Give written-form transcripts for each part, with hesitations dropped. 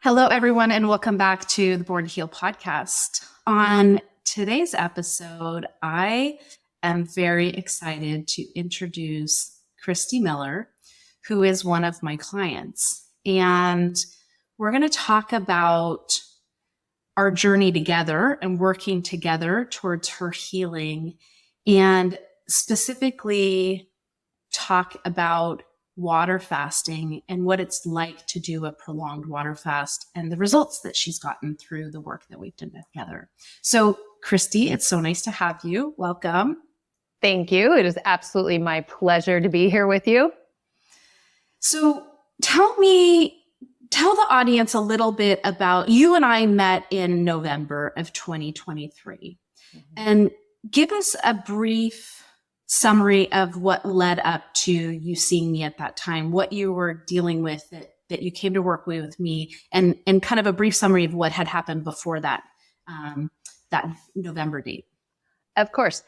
Hello, everyone, and welcome back to the Born to Heal podcast. On today's episode, I am very excited to introduce Christie Miller, who is one of my clients. And we're going to talk about our journey together and working together towards her healing, and specifically talk about water fasting and what it's like to do a prolonged water fast and the results that she's gotten through the work that we've done together. So, Christie, it's so nice to have you. Welcome. Thank you. It is absolutely my pleasure to be here with you. So tell the audience a little bit about, you and I met in November of 2023, and give us a brief summary of what led up to you seeing me at that time, what you were dealing with that you came to work with me, and kind of a brief summary of what had happened before that November date. Of course.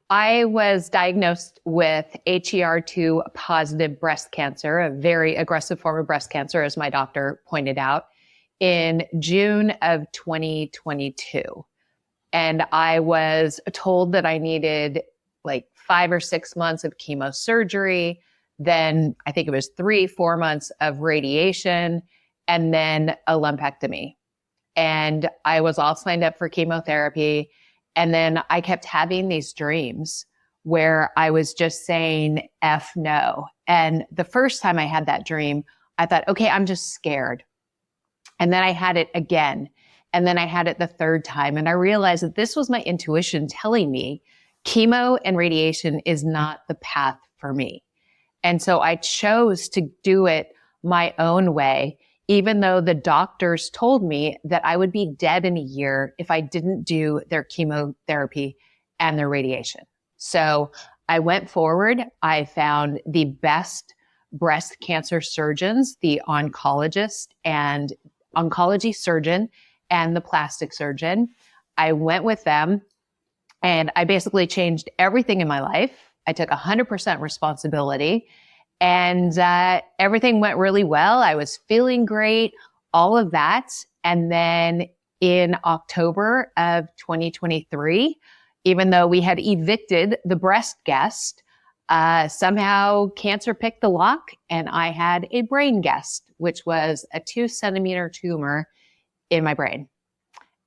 I was diagnosed with HER2 positive breast cancer, a very aggressive form of breast cancer, as my doctor pointed out, in June of 2022. And I was told that I needed like 5 or 6 months of chemosurgery, then I think it was 3-4 months of radiation, and then a lumpectomy. And I was all signed up for chemotherapy. And then I kept having these dreams where I was just saying F no. And the first time I had that dream, I thought, okay, I'm just scared. And then I had it again. And then I had it the third time. And I realized that this was my intuition telling me chemo and radiation is not the path for me. And so I chose to do it my own way, even though the doctors told me that I would be dead in a year if I didn't do their chemotherapy and their radiation. So I went forward. I found the best breast cancer surgeons, the oncologist and oncology surgeon and the plastic surgeon. I went with them and I basically changed everything in my life. I took 100% responsibility. And everything went really well. I was feeling great, all of that. And then in October of 2023, even though we had evicted the breast guest, somehow cancer picked the lock and I had a brain guest, which was a 2-centimeter tumor in my brain.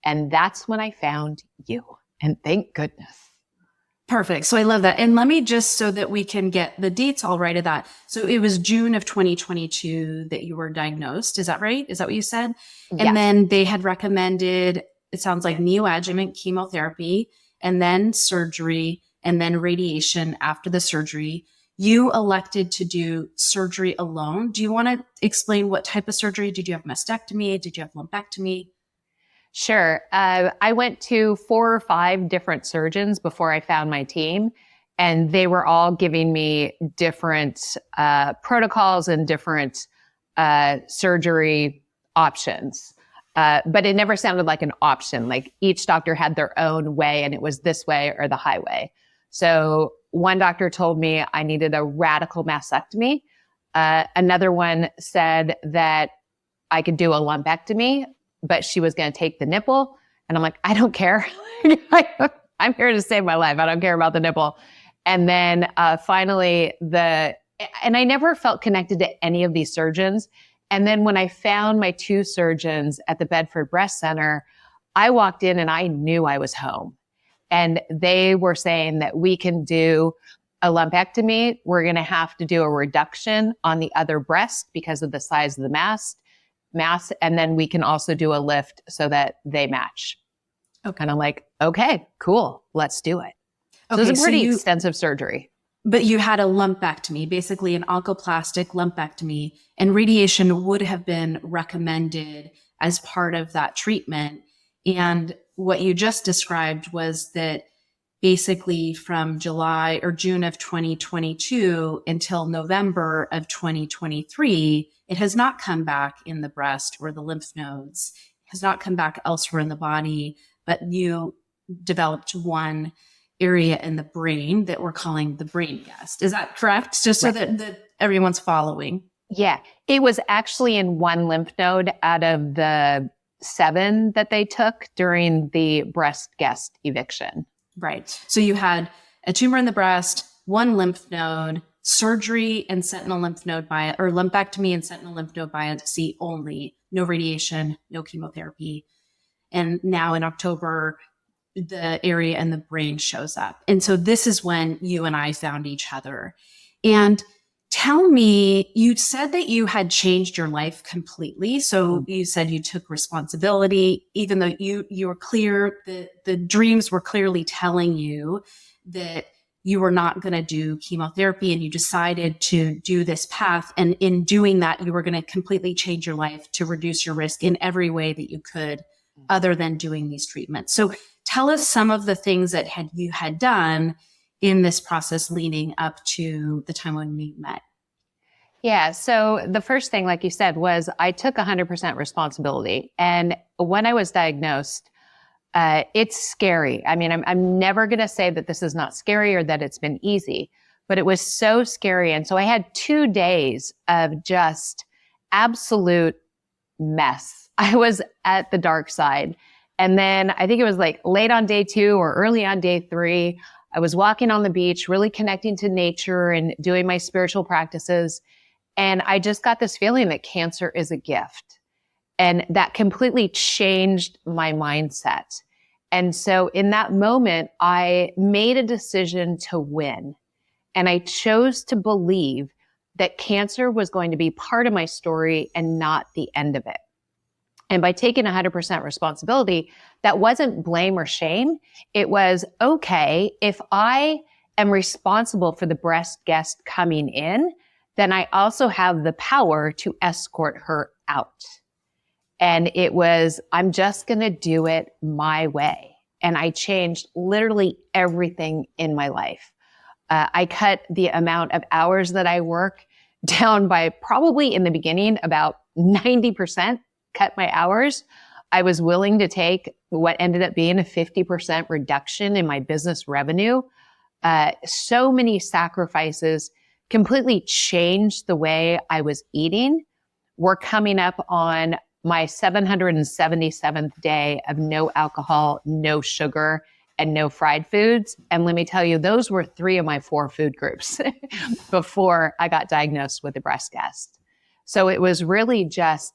And that's when I found you. And thank goodness. Perfect. So I love that. And let me just, so that we can get the dates all right of that. So it was June of 2022 that you were diagnosed. Is that right? Is that what you said? Yeah. And then they had recommended, it sounds like, neoadjuvant chemotherapy, and then surgery, and then radiation after the surgery. You elected to do surgery alone. Do you want to explain what type of surgery? Did you have mastectomy? Did you have lumpectomy? Sure. I went to 4 or 5 different surgeons before I found my team, and they were all giving me different protocols and different surgery options. But it never sounded like an option. Like each doctor had their own way, and it was this way or the highway. So one doctor told me I needed a radical mastectomy. Another one said that I could do a lumpectomy, but she was going to take the nipple. And I'm like, I don't care. I'm here to save my life. I don't care about the nipple. And then finally, and I never felt connected to any of these surgeons. And then when I found my 2 surgeons at the Bedford Breast Center, I walked in and I knew I was home. And they were saying that we can do a lumpectomy. We're going to have to do a reduction on the other breast because of the size of the mass, and then we can also do a lift so that they match. Okay. And I'm like, okay, cool, let's do it. So it was a pretty extensive surgery. But you had a lumpectomy, basically an oncoplastic lumpectomy, and radiation would have been recommended as part of that treatment. And what you just described was that basically from July or June of 2022 until November of 2023, it has not come back in the breast or the lymph nodes, it has not come back elsewhere in the body, but you developed one area in the brain that we're calling the brain guest. Is that correct? Just so that everyone's following. Yeah, it was actually in one lymph node out of the 7 that they took during the breast guest eviction. Right. So you had a tumor in the breast, one lymph node, surgery and sentinel lymph node or lumpectomy and sentinel lymph node biopsy only, no radiation, no chemotherapy. And now in October, the area in the brain shows up. And so this is when you and I found each other. And tell me, you said that you had changed your life completely. So you said you took responsibility, even though you were clear, the dreams were clearly telling you that you were not going to do chemotherapy, and you decided to do this path. And in doing that, you were going to completely change your life to reduce your risk in every way that you could, other than doing these treatments. So tell us some of the things that you had done in this process leading up to the time when we met. Yeah. So the first thing, like you said, was I took 100% responsibility. And when I was diagnosed, it's scary. I mean, I'm never going to say that this is not scary or that it's been easy, but it was so scary. And so I had 2 days of just absolute mess. I was at the dark side. And then I think it was like late on day 2 or early on day 3, I was walking on the beach, really connecting to nature and doing my spiritual practices. And I just got this feeling that cancer is a gift. And that completely changed my mindset. And so in that moment, I made a decision to win. And I chose to believe that cancer was going to be part of my story and not the end of it. And by taking 100% responsibility, that wasn't blame or shame. It was, okay, if I am responsible for the breast guest coming in, then I also have the power to escort her out. And it was, I'm just going to do it my way. And I changed literally everything in my life. I cut the amount of hours that I work down by probably in the beginning about 90%, cut my hours. I was willing to take what ended up being a 50% reduction in my business revenue. So many sacrifices completely changed the way I was eating. We're coming up on my 777th day of no alcohol, no sugar, and no fried foods. And let me tell you, those were 3 of my 4 food groups before I got diagnosed with the breast guest. So it was really just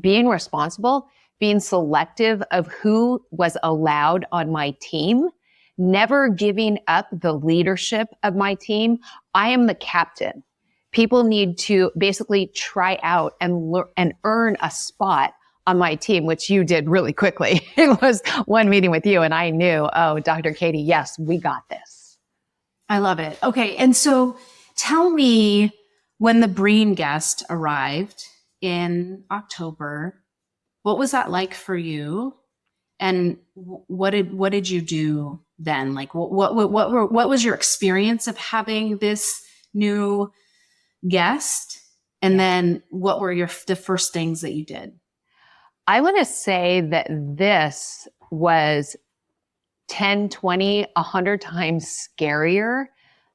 being responsible, being selective of who was allowed on my team, never giving up the leadership of my team. I am the captain. People need to basically try out and earn a spot on my team, which you did really quickly. It was one meeting with you and I knew, oh, Dr. Katie, yes, we got this. I love it. Okay. And so tell me, when the brain guest arrived in October, what was that like for you? And what did you do then? Like what was your experience of having this new guest? And then what were the first things that you did? I want to say that this was 10, 20, 100 times scarier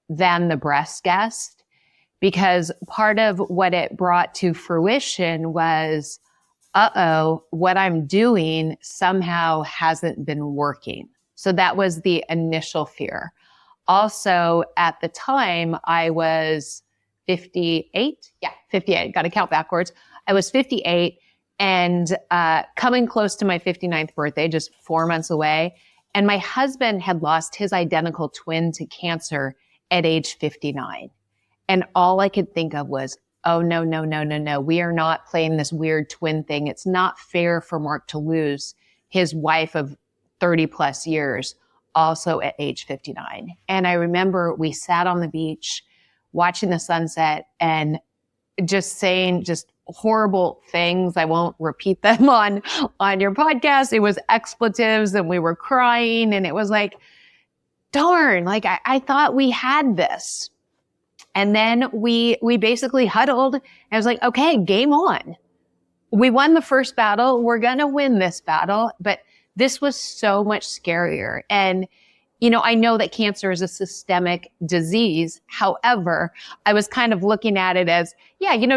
than the breast guest, because part of what it brought to fruition was, what I'm doing somehow hasn't been working. So that was the initial fear. Also, at the time, I was 58. Yeah, 58. Got to count backwards. I was 58 and coming close to my 59th birthday, just 4 months away. And my husband had lost his identical twin to cancer at age 59. And all I could think of was, oh, no. We are not playing this weird twin thing. It's not fair for Mark to lose his wife of 30 plus years also at age 59. And I remember we sat on the beach watching the sunset and just saying just horrible things. I won't repeat them on your podcast. It was expletives and we were crying and it was like, darn, like I thought we had this. And then we basically huddled and I was like, okay, game on. We won the first battle. We're going to win this battle. But this was so much scarier. And, I know that cancer is a systemic disease. However, I was kind of looking at it as,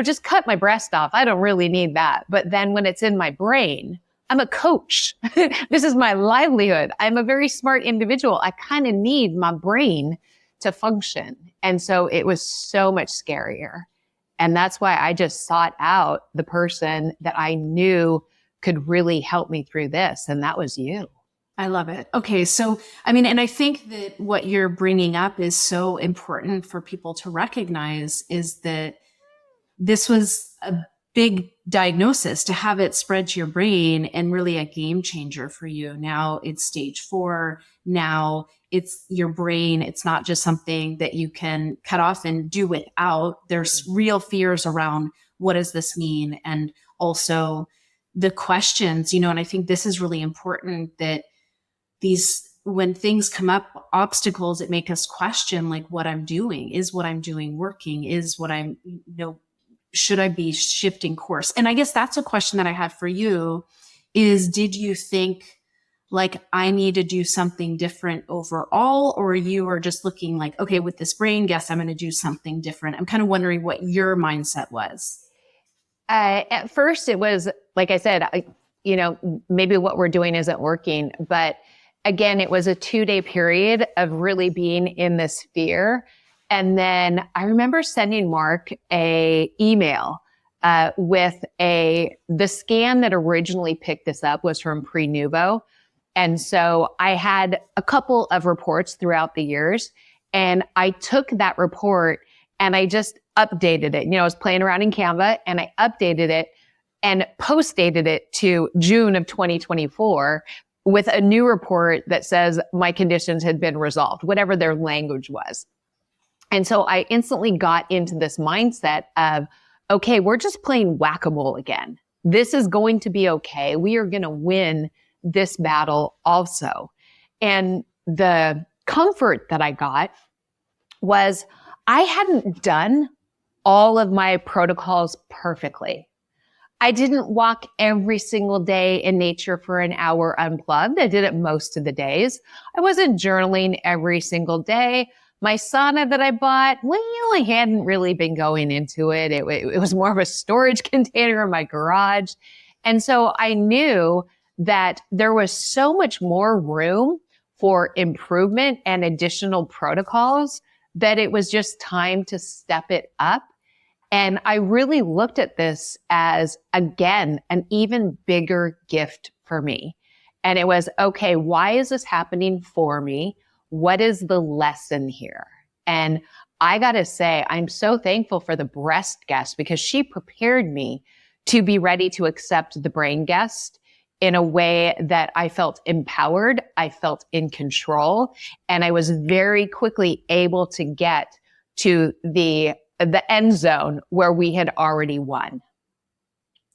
just cut my breast off. I don't really need that. But then when it's in my brain, I'm a coach. This is my livelihood. I'm a very smart individual. I kind of need my brain to function. And so it was so much scarier. And that's why I just sought out the person that I knew could really help me through this. And that was you. I love it. Okay. So, and I think that what you're bringing up is so important for people to recognize is that this was a big diagnosis to have it spread to your brain and really a game changer for you. Now it's stage 4. Now it's your brain. It's not just something that you can cut off and do without. There's real fears around what does this mean? And also the questions, and I think this is really important that when things come up, obstacles that make us question like what I'm doing, is what I'm doing working, is what I'm, should I be shifting course? And I guess that's a question that I have for you is, did you think like I need to do something different overall, or you are just looking like, okay, with this brain, guess I'm going to do something different? I'm kind of wondering what your mindset was. At first it was, like I said, maybe what we're doing isn't working, but again, it was a 2-day period of really being in this fear. And then I remember sending Mark a email with the scan that originally picked this up was from pre-nuvo. And so I had a couple of reports throughout the years, and I took that report and I just updated it. I was playing around in Canva and I updated it and post-dated it to June of 2024 with a new report that says my conditions had been resolved, whatever their language was. And so I instantly got into this mindset of, okay, we're just playing whack-a-mole again. This is going to be okay. We are going to win this battle also. And the comfort that I got was I hadn't done all of my protocols perfectly. I didn't walk every single day in nature for an hour unplugged. I did it most of the days. I wasn't journaling every single day. My sauna that I bought, I hadn't really been going into it. It was more of a storage container in my garage. And so I knew that there was so much more room for improvement and additional protocols that it was just time to step it up. And I really looked at this as, again, an even bigger gift for me. And it was, okay, why is this happening for me? What is the lesson here? And I got to say, I'm so thankful for the breast guest because she prepared me to be ready to accept the brain guest in a way that I felt empowered, I felt in control, and I was very quickly able to get to the end zone where we had already won.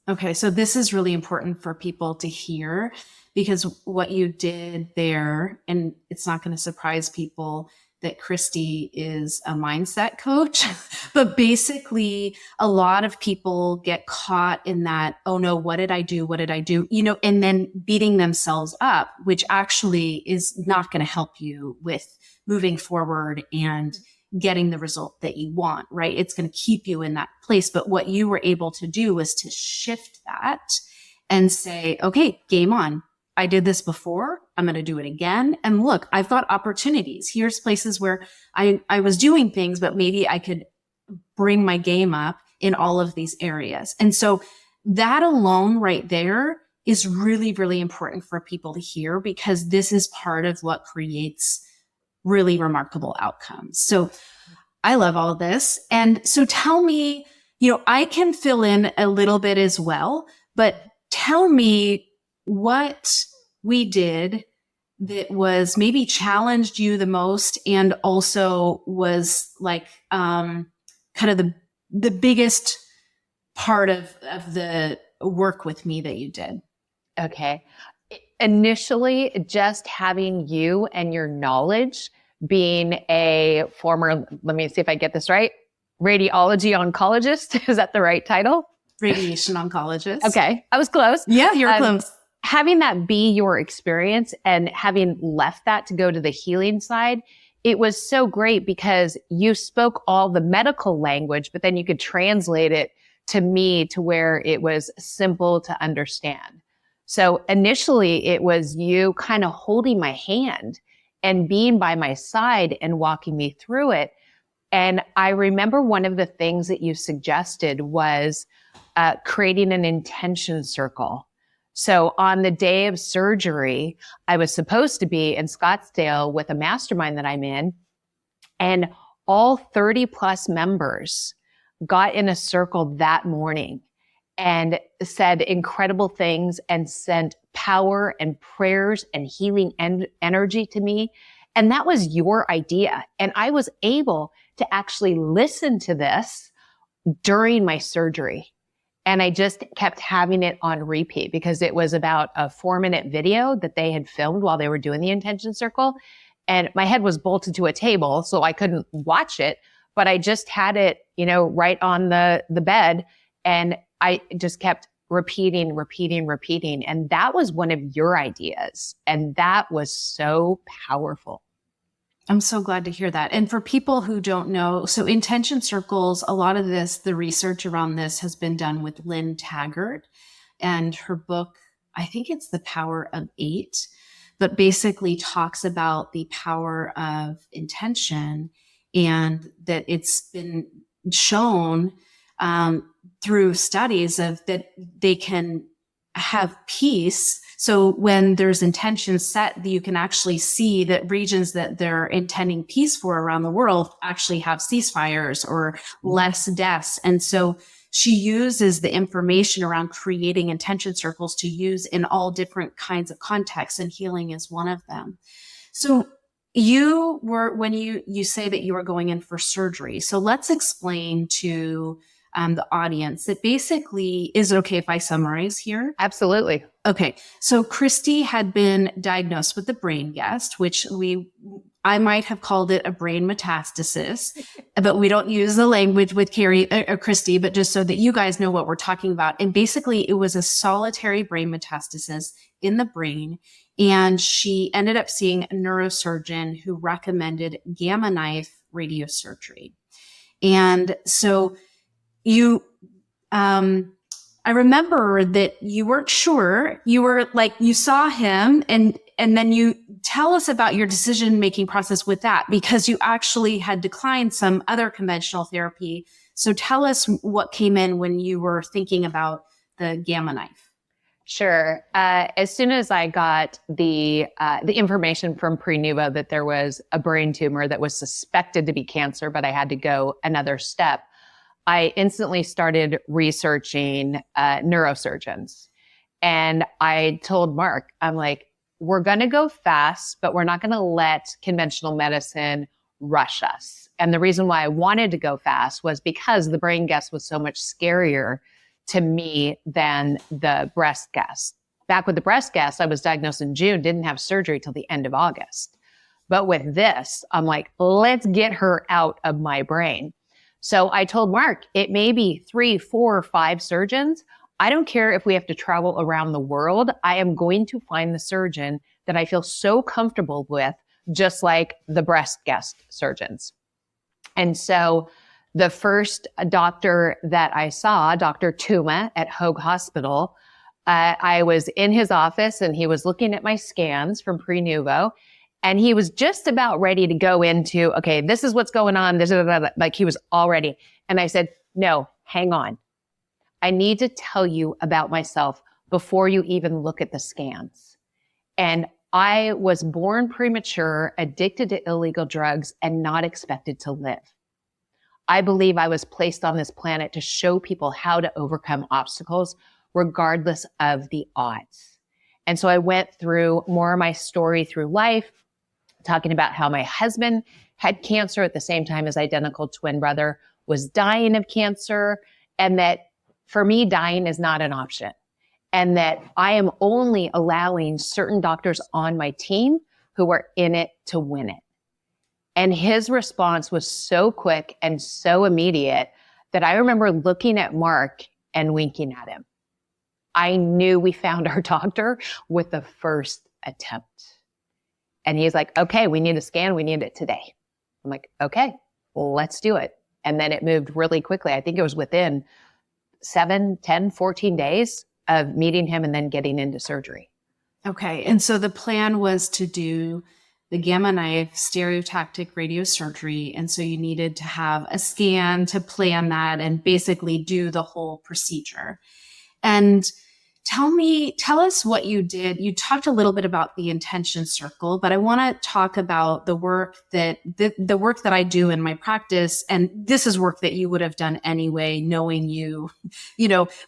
Okay, so this is really important for people to hear because what you did there, and it's not going to surprise people that Christie is a mindset coach, but basically a lot of people get caught in that, oh no, what did I do? What did I do? And then beating themselves up, which actually is not going to help you with moving forward and getting the result that you want, right? It's going to keep you in that place. But what you were able to do was to shift that and say, okay, game on. I did this before. I'm going to do it again. And look, I've got opportunities. Here's places where I was doing things, but maybe I could bring my game up in all of these areas. And so that alone right there is really, really important for people to hear because this is part of what creates really remarkable outcomes. So I love all of this. And so tell me, I can fill in a little bit as well, but tell me what we did that was maybe challenged you the most and also was like kind of the biggest part of the work with me that you did. Okay. Initially, just having you and your knowledge being a former, let me see if I get this right, radiology oncologist. Is that the right title? Radiation oncologist. Okay. I was close. Yeah, you're close. having that be your experience and having left that to go to the healing side, it was so great because you spoke all the medical language, but then you could translate it to me to where it was simple to understand. So initially it was you kind of holding my hand and being by my side and walking me through it. And I remember one of the things that you suggested was creating an intention circle. So on the day of surgery, I was supposed to be in Scottsdale with a mastermind that I'm in, and all 30 plus members got in a circle that morning and said incredible things and sent power and prayers and healing energy to me. And that was your idea. And I was able to actually listen to this during my surgery. And I just kept having it on repeat because it was about a 4-minute video that they had filmed while they were doing the intention circle. And my head was bolted to a table, so I couldn't watch it, but I just had it, right on the bed. And I just kept repeating. And that was one of your ideas. And that was so powerful. I'm so glad to hear that. And for people who don't know, so intention circles, a lot of the research around this has been done with Lynn Taggart, and her book, I think it's The Power of 8, but basically talks about the power of intention, and that it's been shown through studies of that they can have peace. So when there's intention set, you can actually see that regions that they're intending peace for around the world actually have ceasefires or less deaths. And so she uses the information around creating intention circles to use in all different kinds of contexts, and healing is one of them. So you were, when you say that you were going in for surgery. So let's explain to the audience that basically, is it okay if I summarize here? Absolutely. Okay. So Christie had been diagnosed with the brain guest, which I might have called it a brain metastasis, but we don't use the language with Christie, but just so that you guys know what we're talking about. And basically it was a solitary brain metastasis in the brain. And she ended up seeing a neurosurgeon who recommended gamma knife radiosurgery. And so I remember that you weren't sure. You were like, you saw him, and then you tell us about your decision-making process with that, because you actually had declined some other conventional therapy. So tell us what came in when you were thinking about the gamma knife. Sure. As soon as I got the information from Prenuvo that there was a brain tumor that was suspected to be cancer, but I had to go another step, I instantly started researching neurosurgeons. And I told Mark, I'm like, we're going to go fast, but we're not going to let conventional medicine rush us. And the reason why I wanted to go fast was because the brain guest was so much scarier to me than the breast guest. Back with the breast guest, I was diagnosed in June, didn't have surgery till the end of August. But with this, I'm like, let's get her out of my brain. So I told Mark, it may be 3, 4, 5 surgeons. I don't care if we have to travel around the world. I am going to find the surgeon that I feel so comfortable with, just like the breast guest surgeons. And so the first doctor that I saw, Dr. Tuma at Hoag Hospital, I was in his office and he was looking at my scans from Prenuvo. And he was just about ready to go into, okay, this is what's going on. Like he was all ready. And I said, no, hang on. I need to tell you about myself before you even look at the scans. And I was born premature, addicted to illegal drugs, and not expected to live. I believe I was placed on this planet to show people how to overcome obstacles, regardless of the odds. And so I went through more of my story through life, talking about how my husband had cancer at the same time his identical twin brother was dying of cancer, and that for me, dying is not an option, and that I am only allowing certain doctors on my team who are in it to win it. And his response was so quick and so immediate that I remember looking at Mark and winking at him. I knew we found our doctor with the first attempt. And he's like, okay, we need a scan. We need it today. I'm like, okay, well, let's do it. And then it moved really quickly. I think it was within 7, 10, 14 days of meeting him and then getting into surgery. Okay. And so the plan was to do the gamma knife stereotactic radiosurgery. And so you needed to have a scan to plan that and basically do the whole procedure. And tell us what you did. You talked a little bit about the intention circle, but I want to talk about the work that the work that I do in my practice. And this is work that you would have done anyway, knowing you,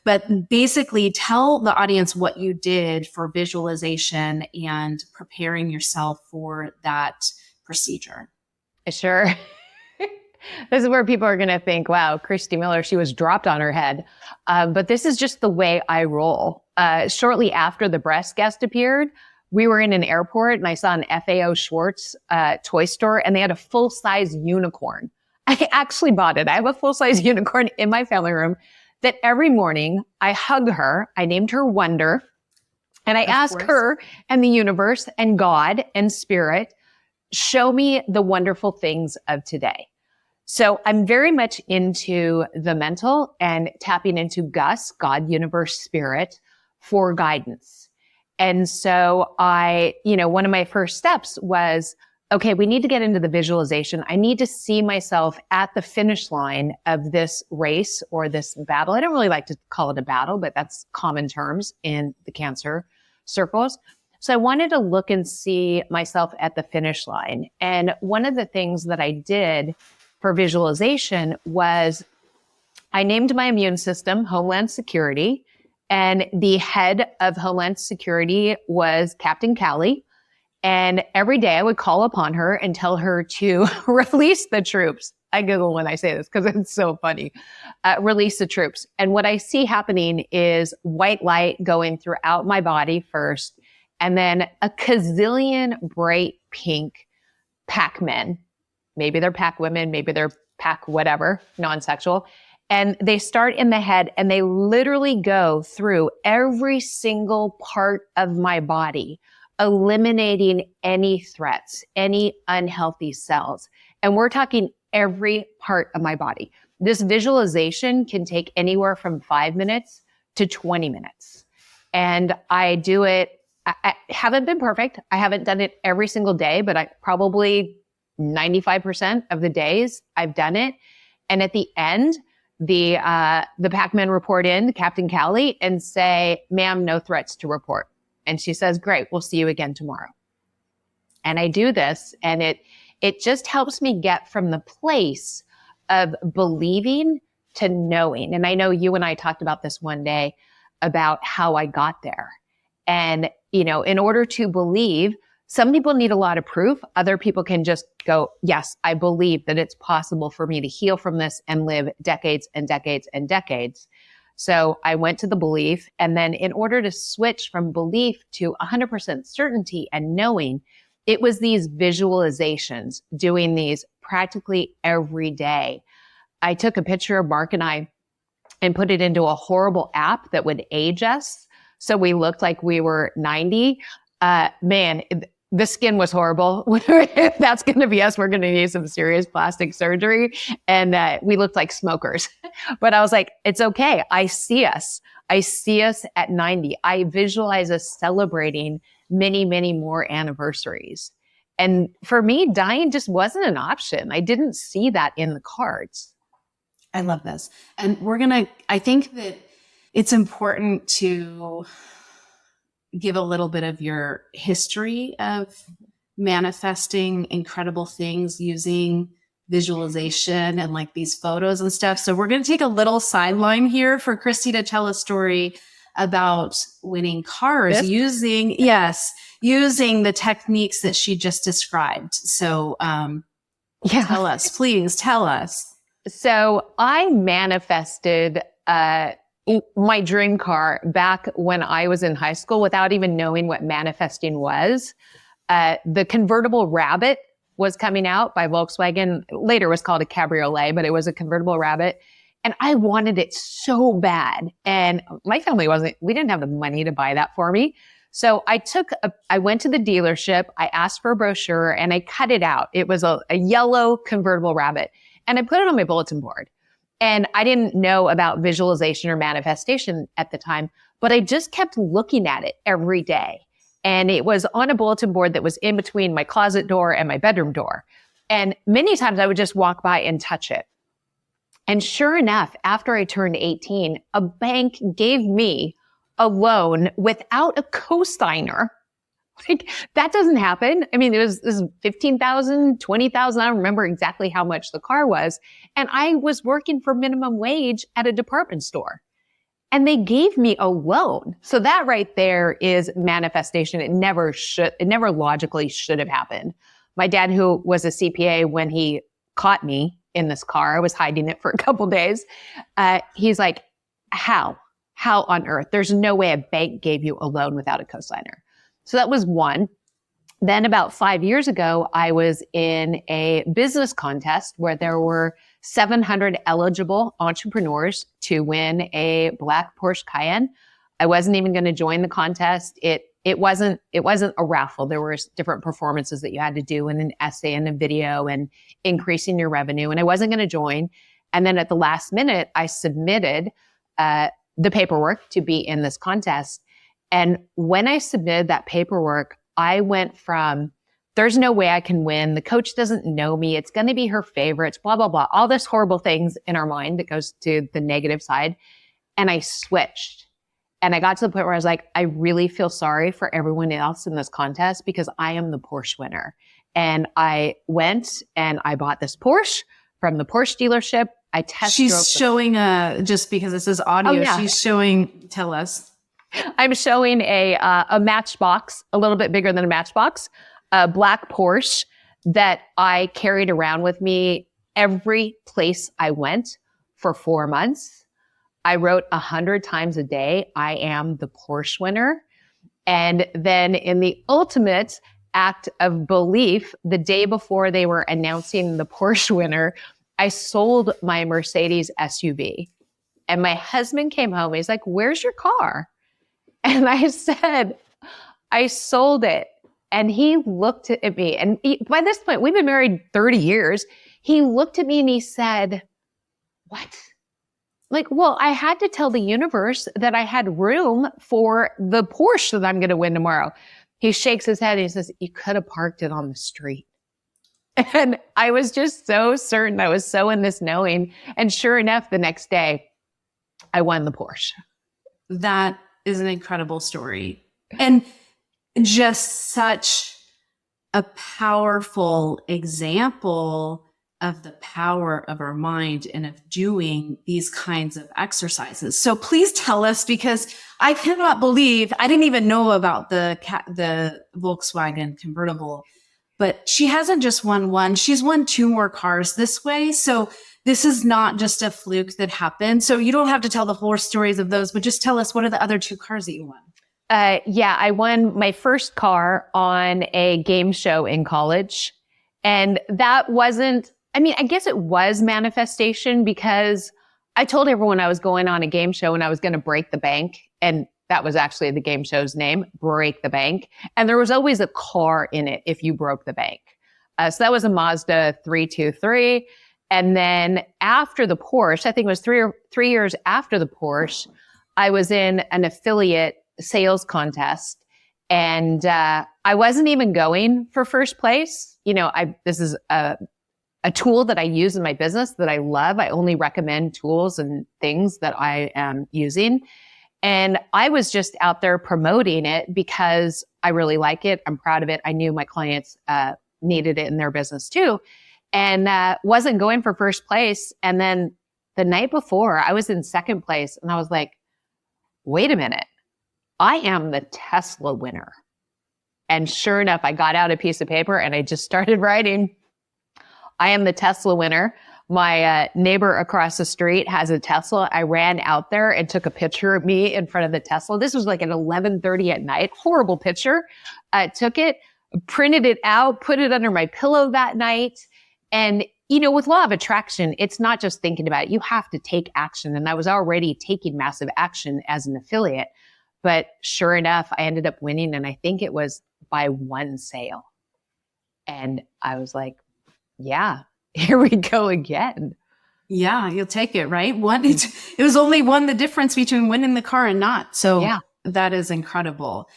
but basically tell the audience what you did for visualization and preparing yourself for that procedure. Sure. This is where people are going to think, wow, Christie Miller, she was dropped on her head. But this is just the way I roll. Shortly after the breast guest appeared, we were in an airport and I saw an FAO Schwartz toy store and they had a full-size unicorn. I actually bought it. I have a full-size unicorn in my family room that every morning I hug her. I named her Wonder. And I ask her and the universe and God and spirit, show me the wonderful things of today. So I'm very much into the mental and tapping into Gus, God, universe, spirit for guidance. And so one of my first steps was, okay, we need to get into the visualization. I need to see myself at the finish line of this race or this battle. I don't really like to call it a battle, but that's common terms in the cancer circles. So I wanted to look and see myself at the finish line. And one of the things that I did for visualization was I named my immune system Homeland Security, and the head of Homeland Security was Captain Callie. And every day I would call upon her and tell her to release the troops. I giggle when I say this because it's so funny. Release the troops. And what I see happening is white light going throughout my body first, and then a gazillion bright pink Pac-Men. Maybe they're Pac women, maybe they're Pac whatever, non-sexual. And they start in the head and they literally go through every single part of my body, eliminating any threats, any unhealthy cells. And we're talking every part of my body. This visualization can take anywhere from 5 minutes to 20 minutes. And I do it, I haven't been perfect. I haven't done it every single day, but I probably 95% of the days I've done it. And at the end, the Pac-Men report in, Captain Callie, and say, ma'am, no threats to report. And she says, great, we'll see you again tomorrow. And I do this, and it just helps me get from the place of believing to knowing. And I know you and I talked about this one day about how I got there. And, in order to believe, some people need a lot of proof. Other people can just go, yes, I believe that it's possible for me to heal from this and live decades and decades and decades. So I went to the belief. And then in order to switch from belief to 100% certainty and knowing, it was these visualizations, doing these practically every day. I took a picture of Mark and I and put it into a horrible app that would age us. So we looked like we were 90. The skin was horrible. If that's going to be us, we're going to need some serious plastic surgery. And we looked like smokers. But I was like, it's okay. I see us. I see us at 90. I visualize us celebrating many, many more anniversaries. And for me, dying just wasn't an option. I didn't see that in the cards. I love this. And I think that it's important to give a little bit of your history of manifesting incredible things using visualization and like these photos and stuff. So we're going to take a little sideline here for Christie to tell a story about winning cars using the techniques that she just described. So tell us, please tell us. So I manifested my dream car back when I was in high school without even knowing what manifesting was. The convertible Rabbit was coming out by Volkswagen. Later it was called a Cabriolet, but it was a convertible Rabbit. And I wanted it so bad. And my family we didn't have the money to buy that for me. So I went to the dealership, I asked for a brochure and I cut it out. It was a yellow convertible Rabbit and I put it on my bulletin board. And I didn't know about visualization or manifestation at the time, but I just kept looking at it every day. And it was on a bulletin board that was in between my closet door and my bedroom door. And many times I would just walk by and touch it. And sure enough, after I turned 18, a bank gave me a loan without a cosigner. Like, that doesn't happen. I mean, this is $15,000, $20,000. I don't remember exactly how much the car was. And I was working for minimum wage at a department store. And they gave me a loan. So that right there is manifestation. It never logically should have happened. My dad, who was a CPA, when he caught me in this car, I was hiding it for a couple days. He's like, how on earth? There's no way a bank gave you a loan without a cosigner. So that was one. Then about 5 years ago, I was in a business contest where there were 700 eligible entrepreneurs to win a black Porsche Cayenne. I wasn't even going to join the contest. It wasn't a raffle. There were different performances that you had to do and an essay and a video and increasing your revenue. And I wasn't going to join. And then at the last minute, I submitted the paperwork to be in this contest. And when I submitted that paperwork, I went from, there's no way I can win. The coach doesn't know me. It's going to be her favorites, blah, blah, blah. All this horrible things in our mind that goes to the negative side. And I switched. And I got to the point where I was like, I really feel sorry for everyone else in this contest because I am the Porsche winner. And I went and I bought this Porsche from the Porsche dealership. I test drove. She's showing just because this is audio, yeah. She's showing, tell us. I'm showing a Matchbox, a little bit bigger than a Matchbox, a black Porsche that I carried around with me every place I went for 4 months. I wrote 100 times a day, I am the Porsche winner. And then in the ultimate act of belief, the day before they were announcing the Porsche winner, I sold my Mercedes SUV. And my husband came home. He's like, "Where's your car?" And I said, "I sold it." And he looked at me. And by this point, we've been married 30 years. He looked at me and he said, "What?" Like, well, I had to tell the universe that I had room for the Porsche that I'm going to win tomorrow. He shakes his head and he says, "You could have parked it on the street." And I was just so certain. I was so in this knowing. And sure enough, the next day, I won the Porsche. That is an incredible story. And just such a powerful example of the power of our mind and of doing these kinds of exercises. So please tell us, because I cannot believe, I didn't even know about the Volkswagen convertible, but she hasn't just won one, she's won 2 more cars this way. So this is not just a fluke that happened. So you don't have to tell the whole stories of those, but just tell us, what are the other 2 cars that you won? Yeah, I won my first car on a game show in college. And that wasn't, I mean, I guess it was manifestation because I told everyone I was going on a game show and I was going to break the bank. And that was actually the game show's name, Break the Bank. And there was always a car in it if you broke the bank. So that was a Mazda 323. And then after the Porsche, I think it was 3 years after the Porsche, I was in an affiliate sales contest. And I wasn't even going for first place. You know, this is a tool that I use in my business that I love. I only recommend tools and things that I am using. And I was just out there promoting it because I really like it. I'm proud of it. I knew my clients needed it in their business too. And wasn't going for first place. And then the night before, I was in second place. And I was like, wait a minute. I am the Tesla winner. And sure enough, I got out a piece of paper and I just started writing, I am the Tesla winner. My neighbor across the street has a Tesla. I ran out there and took a picture of me in front of the Tesla. This was like at 11:30 at night. Horrible picture. Took it, printed it out, put it under my pillow that night. And with law of attraction, it's not just thinking about it. You have to take action. And I was already taking massive action as an affiliate. But sure enough, I ended up winning. And I think it was by one sale. And I was like, yeah, here we go again. Yeah, you'll take it, right? It was only one, the difference between winning the car and not. So yeah, that is incredible.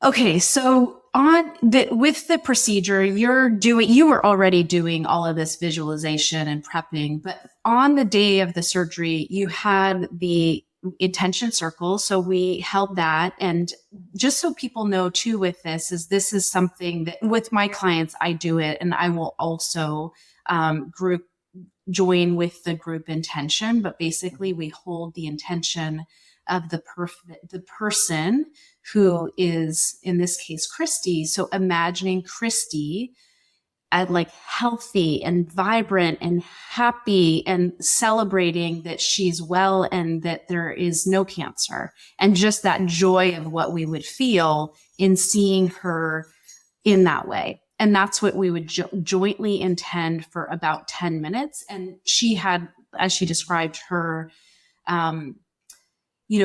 Okay, so with the procedure, you were already doing all of this visualization and prepping, but on the day of the surgery, you had the intention circle. So we held that. And just so people know too, with this is something that with my clients, I do it, and I will also join with the group intention. But basically we hold the intention of the person who is, in this case, Christie. So imagining Christie as like healthy and vibrant and happy and celebrating that she's well and that there is no cancer, and just that joy of what we would feel in seeing her in that way. And that's what we would jointly intend for about 10 minutes. And she had, as she described, her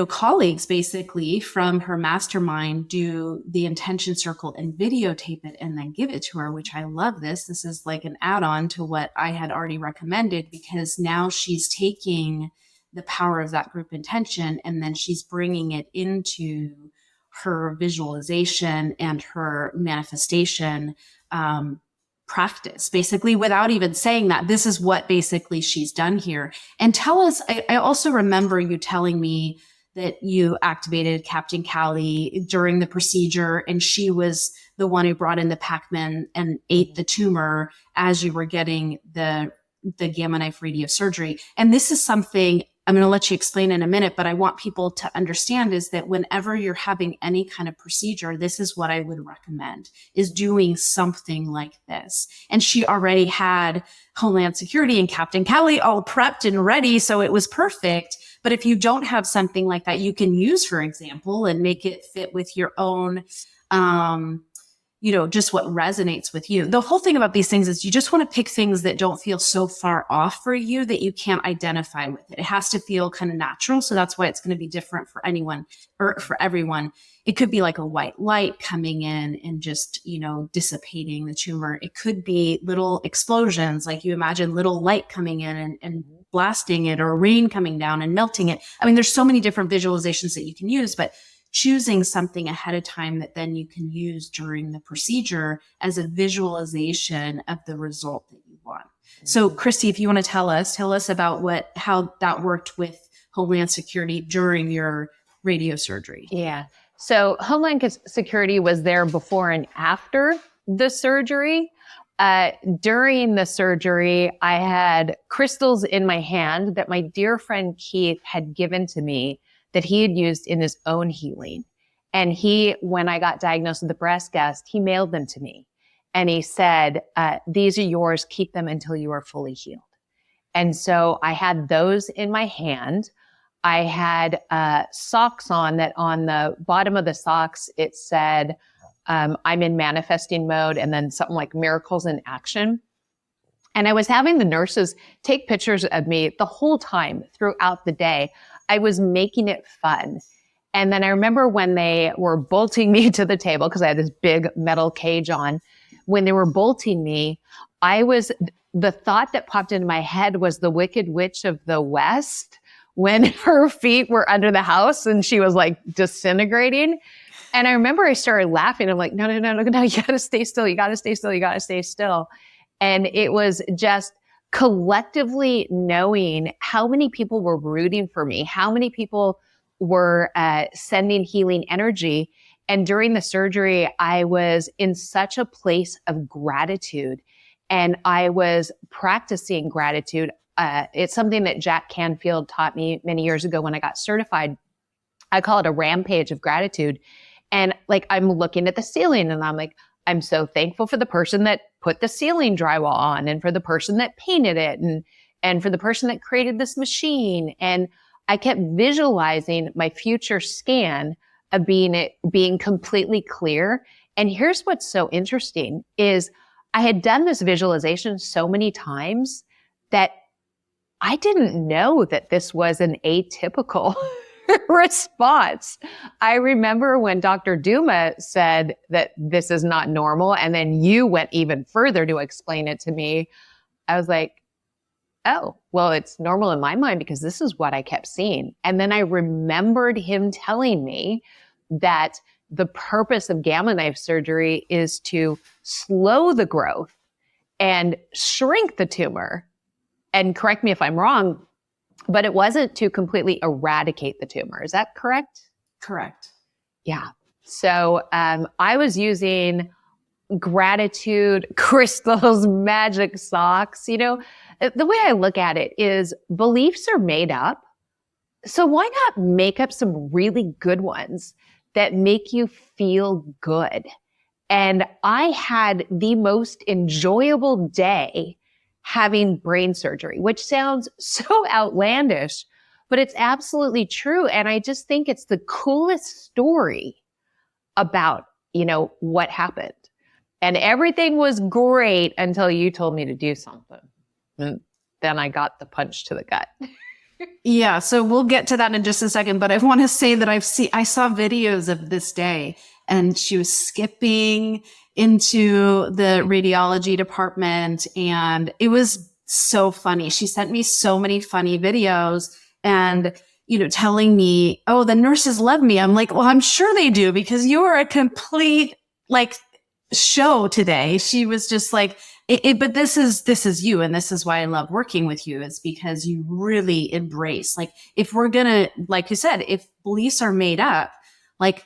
colleagues basically from her mastermind do the intention circle and videotape it and then give it to her, which I love this. This is like an add-on to what I had already recommended, because now she's taking the power of that group intention and then she's bringing it into her visualization and her manifestation practice, basically, without even saying that. This is what basically she's done here. And tell us, I also remember you telling me that you activated Captain Callie during the procedure, and she was the one who brought in the Pac-Man and ate the tumor as you were getting the gamma knife radiosurgery. And this is something I'm going to let you explain in a minute, but I want people to understand is that whenever you're having any kind of procedure, this is what I would recommend, is doing something like this. And she already had Homeland Security and Captain Callie all prepped and ready, so it was perfect. But if you don't have something like that, you can use, for example, and make it fit with your own, just what resonates with you. The whole thing about these things is you just want to pick things that don't feel so far off for you that you can't identify with it. It has to feel kind of natural. So that's why it's going to be different for anyone or for everyone. It could be like a white light coming in and just, dissipating the tumor. It could be little explosions, like you imagine little light coming in and blasting it, or rain coming down and melting it. I mean, there's so many different visualizations that you can use, but choosing something ahead of time that then you can use during the procedure as a visualization of the result that you want. So Christie, if you want to tell us about how that worked with Homeland Security during your radiosurgery. Yeah. So Homeland Security was there before and after the surgery. During the surgery, I had crystals in my hand that my dear friend Keith had given to me that he had used in his own healing. And when I got diagnosed with the breast cancer, he mailed them to me. And he said, these are yours, keep them until you are fully healed. And so I had those in my hand. I had socks on that on the bottom of the socks, it said, I'm in manifesting mode, and then something like miracles in action. And I was having the nurses take pictures of me the whole time throughout the day. I was making it fun. And then I remember when they were bolting me to the table, because I had this big metal cage on, when they were bolting me, the thought that popped into my head was the Wicked Witch of the West, when her feet were under the house and she was like disintegrating. And I remember I started laughing. I'm like, no, you gotta stay still. You gotta stay still. You gotta stay still. And it was just collectively knowing how many people were rooting for me, how many people were sending healing energy. And during the surgery, I was in such a place of gratitude, and I was practicing gratitude. It's something that Jack Canfield taught me many years ago when I got certified. I call it a rampage of gratitude. And like, I'm looking at the ceiling and I'm like, I'm so thankful for the person that put the ceiling drywall on, and for the person that painted it, and for the person that created this machine. And I kept visualizing my future scan of being completely clear. And here's what's so interesting is I had done this visualization so many times that I didn't know that this was an atypical response. I remember when Dr. Duma said that this is not normal, and then you went even further to explain it to me. I was like, oh, well, it's normal in my mind because this is what I kept seeing. And then I remembered him telling me that the purpose of gamma knife surgery is to slow the growth and shrink the tumor. And correct me if I'm wrong, but it wasn't to completely eradicate the tumor. Is that correct? Correct. Yeah. So I was using gratitude crystals, magic socks. You know, the way I look at it is beliefs are made up. So why not make up some really good ones that make you feel good? And I had the most enjoyable day having brain surgery, which sounds so outlandish, but it's absolutely true. And I just think it's the coolest story about, you know, what happened. And everything was great until you told me to do something. And then I got the punch to the gut. Yeah, so we'll get to that in just a second, but I want to say that I saw videos of this day, and she was skipping into the radiology department, and it was so funny. She sent me so many funny videos and, you know, telling me, oh, the nurses love me. I'm like, well, I'm sure they do because you are a complete like show today. She was just like, but this is you. And this is why I love working with you, is because you really embrace, like, if we're going to, like you said, if beliefs are made up, like,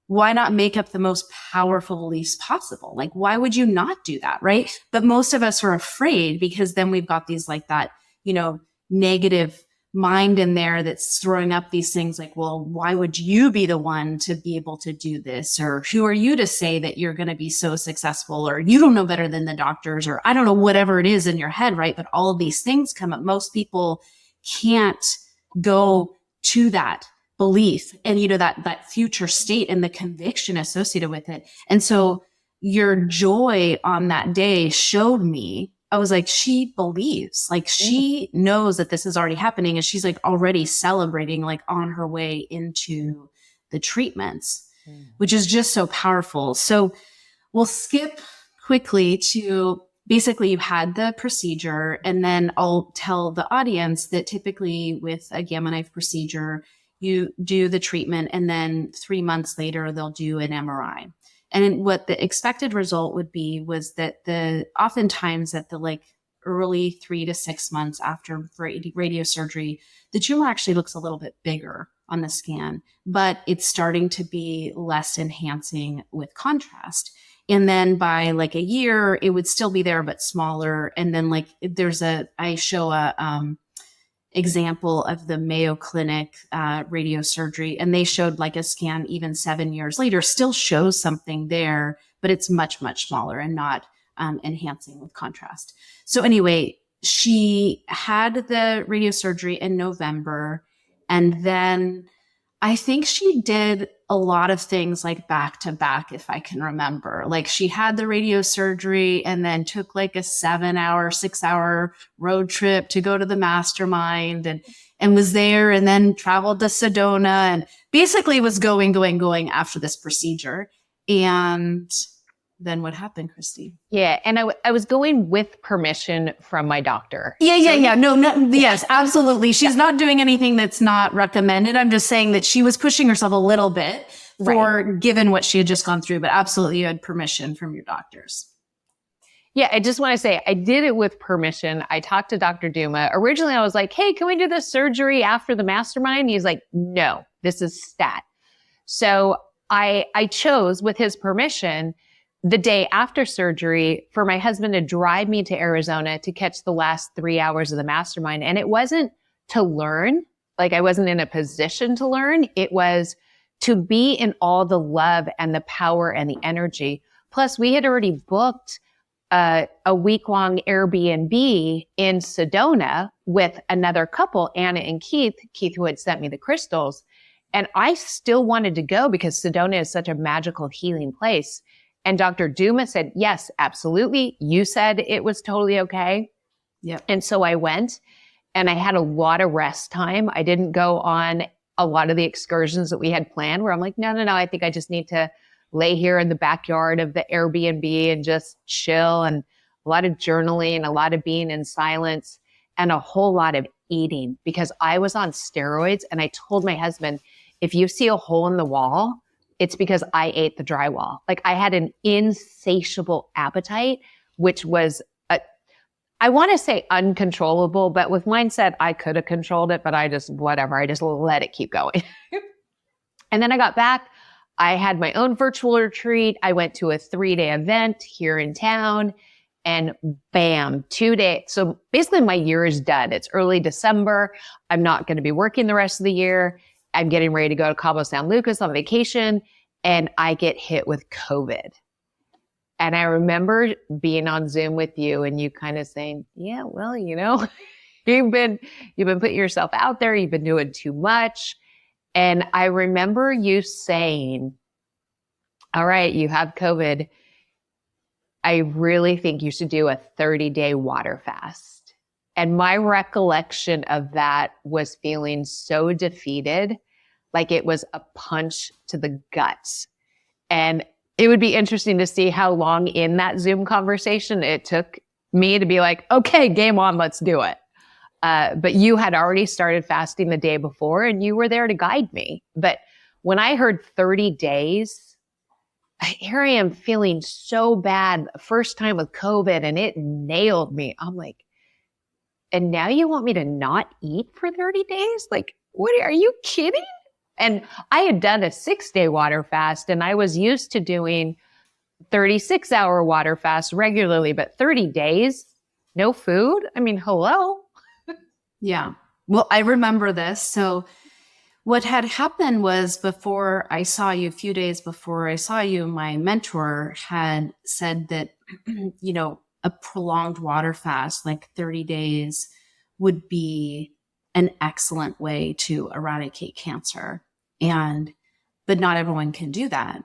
why not make up the most powerful beliefs possible? Like, why would you not do that? Right. But most of us are afraid because then we've got these like that, you know, negative mind in there that's throwing up these things like, well, why would you be the one to be able to do this? Or who are you to say that you're going to be so successful? Or you don't know better than the doctors, or I don't know, whatever it is in your head, right? But all of these things come up. Most people can't go to that belief and, you know, that future state and the conviction associated with it. And so your joy on that day showed me, I was like, she believes, like she knows that this is already happening, and she's like already celebrating, like on her way into the treatments, which is just so powerful. So we'll skip quickly to basically you had the procedure, and then I'll tell the audience that typically with a gamma knife procedure, you do the treatment and then 3 months later, they'll do an MRI. And what the expected result would be was that oftentimes at the like early 3 to 6 months after radio surgery, the tumor actually looks a little bit bigger on the scan, but it's starting to be less enhancing with contrast. And then by like a year, it would still be there, but smaller. And then like I show a example of the Mayo Clinic radiosurgery, and they showed like a scan even 7 years later, still shows something there, but it's much, much smaller and not enhancing with contrast. So anyway, she had the radiosurgery in November, and then I think she did a lot of things like back to back, if I can remember. Like she had the radio surgery and then took like a 6-hour road trip to go to the mastermind and was there, and then traveled to Sedona and basically was going after this procedure. And then what happened, Christie? Yeah. And I was going with permission from my doctor. Yeah. No, yes, absolutely. She's not doing anything that's not recommended. I'm just saying that she was pushing herself a little bit given what she had just gone through, but absolutely you had permission from your doctors. Yeah. I just want to say I did it with permission. I talked to Dr. Duma. Originally, I was like, hey, can we do this surgery after the mastermind? He's like, no, this is stat. So I chose, with his permission, the day after surgery for my husband to drive me to Arizona to catch the last 3 hours of the mastermind. And it wasn't to learn, like I wasn't in a position to learn. It was to be in all the love and the power and the energy. Plus, we had already booked a week-long Airbnb in Sedona with another couple, Anna and Keith, who had sent me the crystals. And I still wanted to go because Sedona is such a magical healing place. And Dr. Duma said, yes, absolutely. You said it was totally okay. Yep. And so I went and I had a lot of rest time. I didn't go on a lot of the excursions that we had planned where I'm like, no, I think I just need to lay here in the backyard of the Airbnb and just chill, and a lot of journaling, a lot of being in silence, and a whole lot of eating because I was on steroids. And I told my husband, if you see a hole in the wall, it's because I ate the drywall. Like I had an insatiable appetite, which was, I want to say uncontrollable, but with mindset, I could have controlled it, but I just let it keep going. And then I got back. I had my own virtual retreat. I went to a 3-day event here in town, and bam, 2 days. So basically my year is done. It's early December. I'm not going to be working the rest of the year. I'm getting ready to go to Cabo San Lucas on vacation, and I get hit with COVID. And I remember being on Zoom with you and you kind of saying, yeah, well, you've been putting yourself out there. You've been doing too much. And I remember you saying, all right, you have COVID. I really think you should do a 30-day water fast. And my recollection of that was feeling so defeated, like it was a punch to the gut. And it would be interesting to see how long in that Zoom conversation it took me to be like, okay, game on, let's do it. But you had already started fasting the day before and you were there to guide me. But when I heard 30 days, here I am feeling so bad the first time with COVID and it nailed me. I'm like, and now you want me to not eat for 30 days? Like, are you kidding? And I had done a 6-day water fast and I was used to doing 36-hour water fast regularly, but 30 days, no food? I mean, hello? Yeah. Well, I remember this. So what had happened was before I saw you, a few days before I saw you, my mentor had said that, a prolonged water fast, like 30 days, would be an excellent way to eradicate cancer. But not everyone can do that.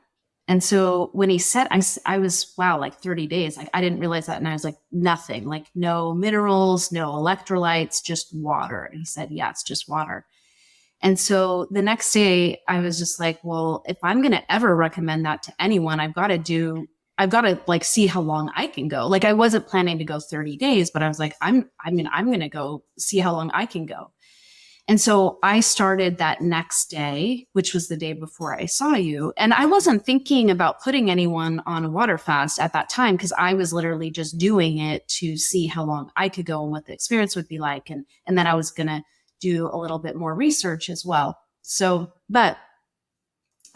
And so when he said, I was, wow, like 30 days, like I didn't realize that. And I was like, nothing, like no minerals, no electrolytes, just water. And he said, yeah, it's just water. And so the next day I was just like, well, if I'm going to ever recommend that to anyone, I've got to like see how long I can go. Like I wasn't planning to go 30 days, but I was like, I'm going to go see how long I can go. And so I started that next day, which was the day before I saw you. And I wasn't thinking about putting anyone on a water fast at that time because I was literally just doing it to see how long I could go and what the experience would be like. And then I was going to do a little bit more research as well. So, but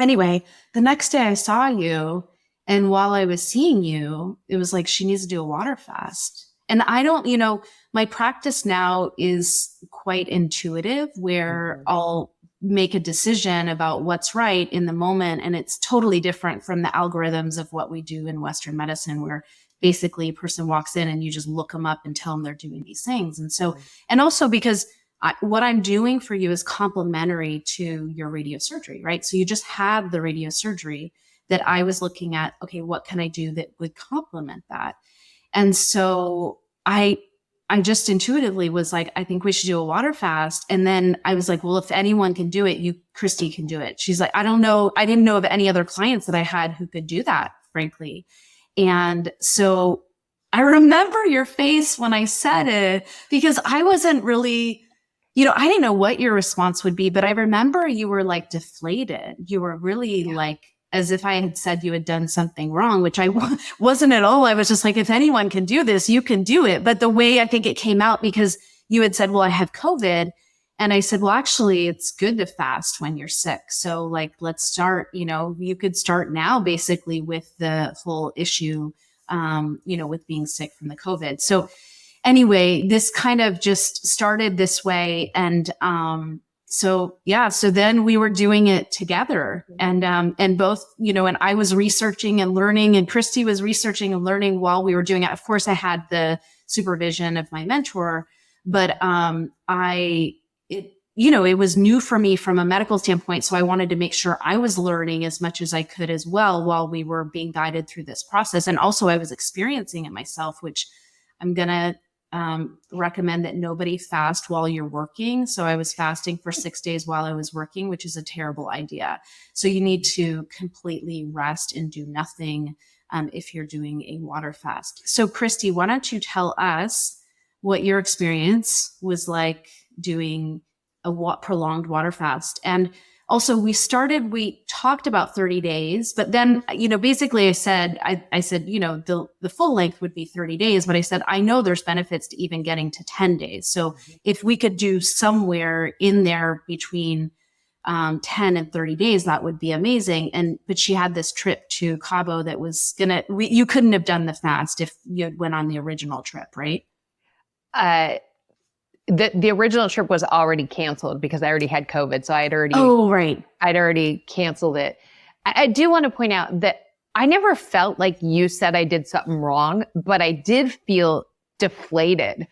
anyway, the next day I saw you, and while I was seeing you, it was like, she needs to do a water fast. And I don't, my practice now is quite intuitive where I'll make a decision about what's right in the moment. And it's totally different from the algorithms of what we do in Western medicine, where basically a person walks in and you just look them up and tell them they're doing these things. And so, and also because what I'm doing for you is complementary to your radiosurgery, right? So you just had the radiosurgery that I was looking at. Okay, what can I do that would complement that? And so I just intuitively was like, I think we should do a water fast. And then I was like, well, if anyone can do it, Christie can do it. She's like, I don't know. I didn't know of any other clients that I had who could do that, frankly. And so I remember your face when I said it because I wasn't really, I didn't know what your response would be, but I remember you were like deflated. You were really like, as if I had said you had done something wrong, which I wasn't at all. I was just like, if anyone can do this, you can do it. But the way I think it came out, because you had said, well, I have COVID. And I said, well, actually, it's good to fast when you're sick. So like, let's start, you could start now basically with the whole issue, with being sick from the COVID. So anyway, this kind of just started this way. And, so then we were doing it together and both, and I was researching and learning and Christie was researching and learning while we were doing it. Of course I had the supervision of my mentor, but, it was new for me from a medical standpoint. So I wanted to make sure I was learning as much as I could as well while we were being guided through this process. And also I was experiencing it myself, which I'm going to recommend that nobody fast while you're working. So I was fasting for 6 days while I was working, which is a terrible idea. So you need to completely rest and do nothing if you're doing a water fast. So Christie, why don't you tell us what your experience was like doing a prolonged water fast? And also we talked about 30 days, but then, basically I said, the full length would be 30 days, but I said, I know there's benefits to even getting to 10 days. So if we could do somewhere in there between 10 and 30 days, that would be amazing. But she had this trip to Cabo that was you couldn't have done the fast if you went on the original trip, right? The original trip was already canceled because I already had COVID. So I'd already canceled it. I do want to point out that I never felt like you said I did something wrong, but I did feel deflated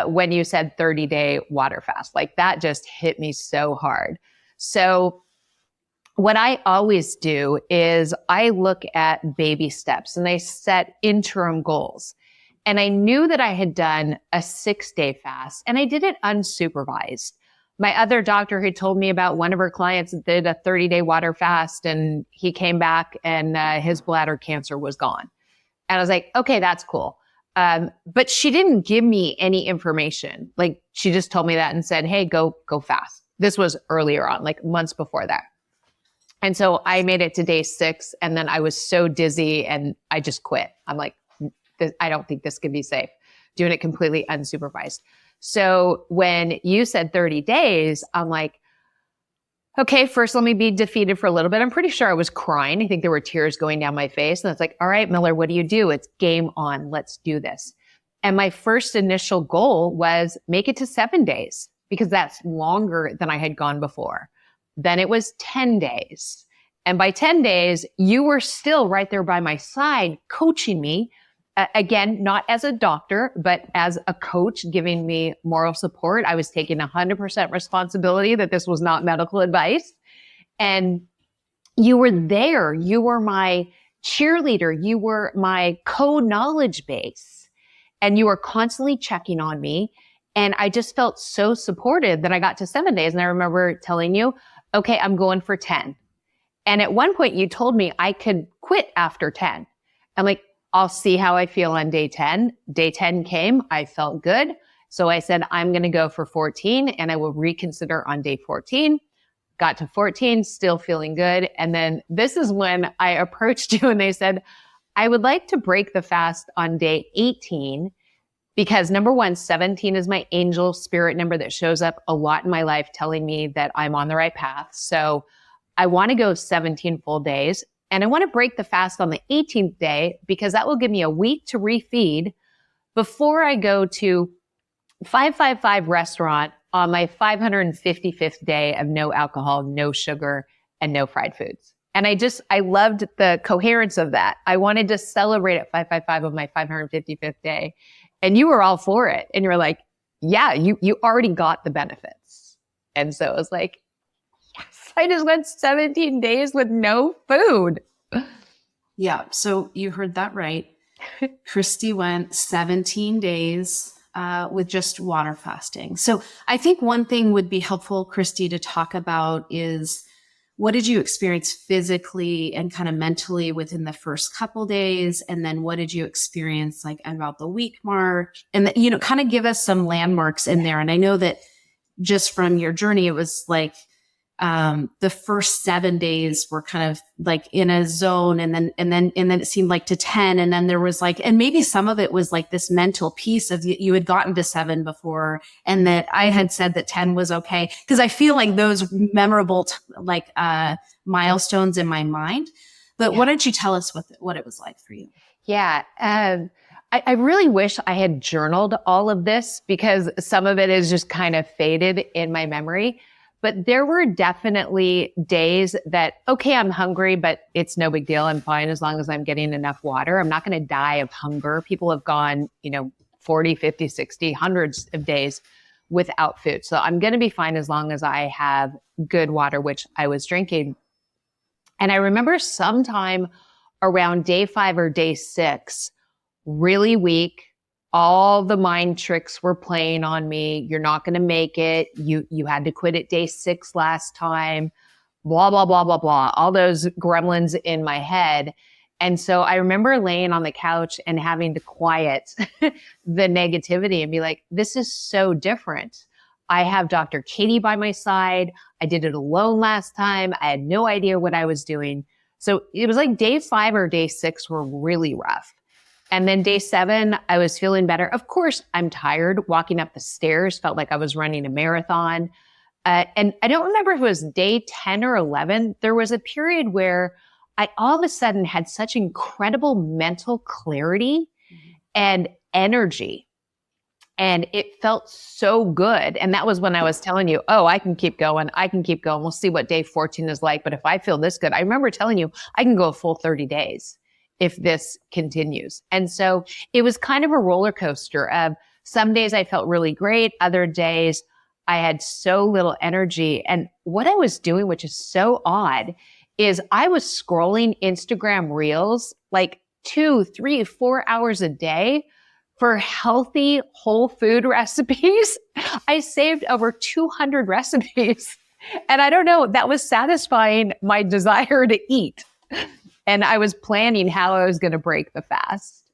when you said 30-day water fast. Like that just hit me so hard. So what I always do is I look at baby steps and I set interim goals. And I knew that I had done a 6-day fast and I did it unsupervised. My other doctor had told me about one of her clients that did a 30-day water fast and he came back and his bladder cancer was gone. And I was like, okay, that's cool. But she didn't give me any information. Like she just told me that and said, hey, go fast. This was earlier on, like months before that. And so I made it to day 6 and then I was so dizzy and I just quit. I'm like, I don't think this can be safe, doing it completely unsupervised. So when you said 30 days, I'm like, okay, first let me be defeated for a little bit. I'm pretty sure I was crying. I think there were tears going down my face. And it's like, all right, Miller, what do you do? It's game on. Let's do this. And my first initial goal was make it to 7 days because that's longer than I had gone before. Then it was 10 days. And by 10 days, you were still right there by my side coaching me. Again, not as a doctor, but as a coach, giving me moral support. I was taking 100% responsibility that this was not medical advice. And you were there. You were my cheerleader. You were my co-knowledge base. And you were constantly checking on me. And I just felt so supported that I got to 7 days. And I remember telling you, okay, I'm going for 10. And at one point you told me I could quit after 10. I'm like, I'll see how I feel on day 10. Day 10 came. I felt good. So I said, I'm going to go for 14 and I will reconsider on day 14. Got to 14, still feeling good. And then this is when I approached you and they said, I would like to break the fast on day 18 because number one, 17 is my angel spirit number that shows up a lot in my life telling me that I'm on the right path. So I want to go 17 full days. And I want to break the fast on the 18th day because that will give me a week to refeed before I go to 555 restaurant on my 555th day of no alcohol, no sugar, and no fried foods. And I loved the coherence of that. I wanted to celebrate at 555 on my 555th day. And you were all for it. And you're like, yeah, you already got the benefits. And so it was like, I just went 17 days with no food. Yeah. So you heard that right. Christie went 17 days with just water fasting. So I think one thing would be helpful, Christie, to talk about is what did you experience physically and kind of mentally within the first couple days? And then what did you experience like about the week mark? And, kind of give us some landmarks in there. And I know that just from your journey, it was like, the first 7 days were kind of like in a zone and then it seemed like to 10. And then there was like, and maybe some of it was like this mental piece of you had gotten to 7 before and that I had said that 10 was okay. Cause I feel like those memorable, milestones in my mind, but why don't you tell us what it was like for you? Yeah. I really wish I had journaled all of this because some of it is just kind of faded in my memory. But there were definitely days that, okay, I'm hungry, but it's no big deal. I'm fine as long as I'm getting enough water. I'm not going to die of hunger. People have gone, 40, 50, 60, hundreds of days without food. So I'm going to be fine as long as I have good water, which I was drinking. And I remember sometime around day 5 or day 6, really weak. All the mind tricks were playing on me. You're not going to make it. You had to quit at day 6 last time. Blah, blah, blah, blah, blah. All those gremlins in my head. And so I remember laying on the couch and having to quiet the negativity and be like, this is so different. I have Dr. Katie by my side. I did it alone last time. I had no idea what I was doing. So it was like day 5 or day 6 were really rough. And then day 7, I was feeling better. Of course, I'm tired. Walking up the stairs felt like I was running a marathon. And I don't remember if it was day 10 or 11. There was a period where I all of a sudden had such incredible mental clarity and energy. And it felt so good. And that was when I was telling you, oh, I can keep going. I can keep going. We'll see what day 14 is like. But if I feel this good, I remember telling you, I can go a full 30 days if this continues. And so it was kind of a roller coaster of some days I felt really great. Other days I had so little energy. And what I was doing, which is so odd, is I was scrolling Instagram reels like 2, 3, 4 hours a day for healthy whole food recipes. I saved over 200 recipes. And I don't know, that was satisfying my desire to eat. And I was planning how I was going to break the fast.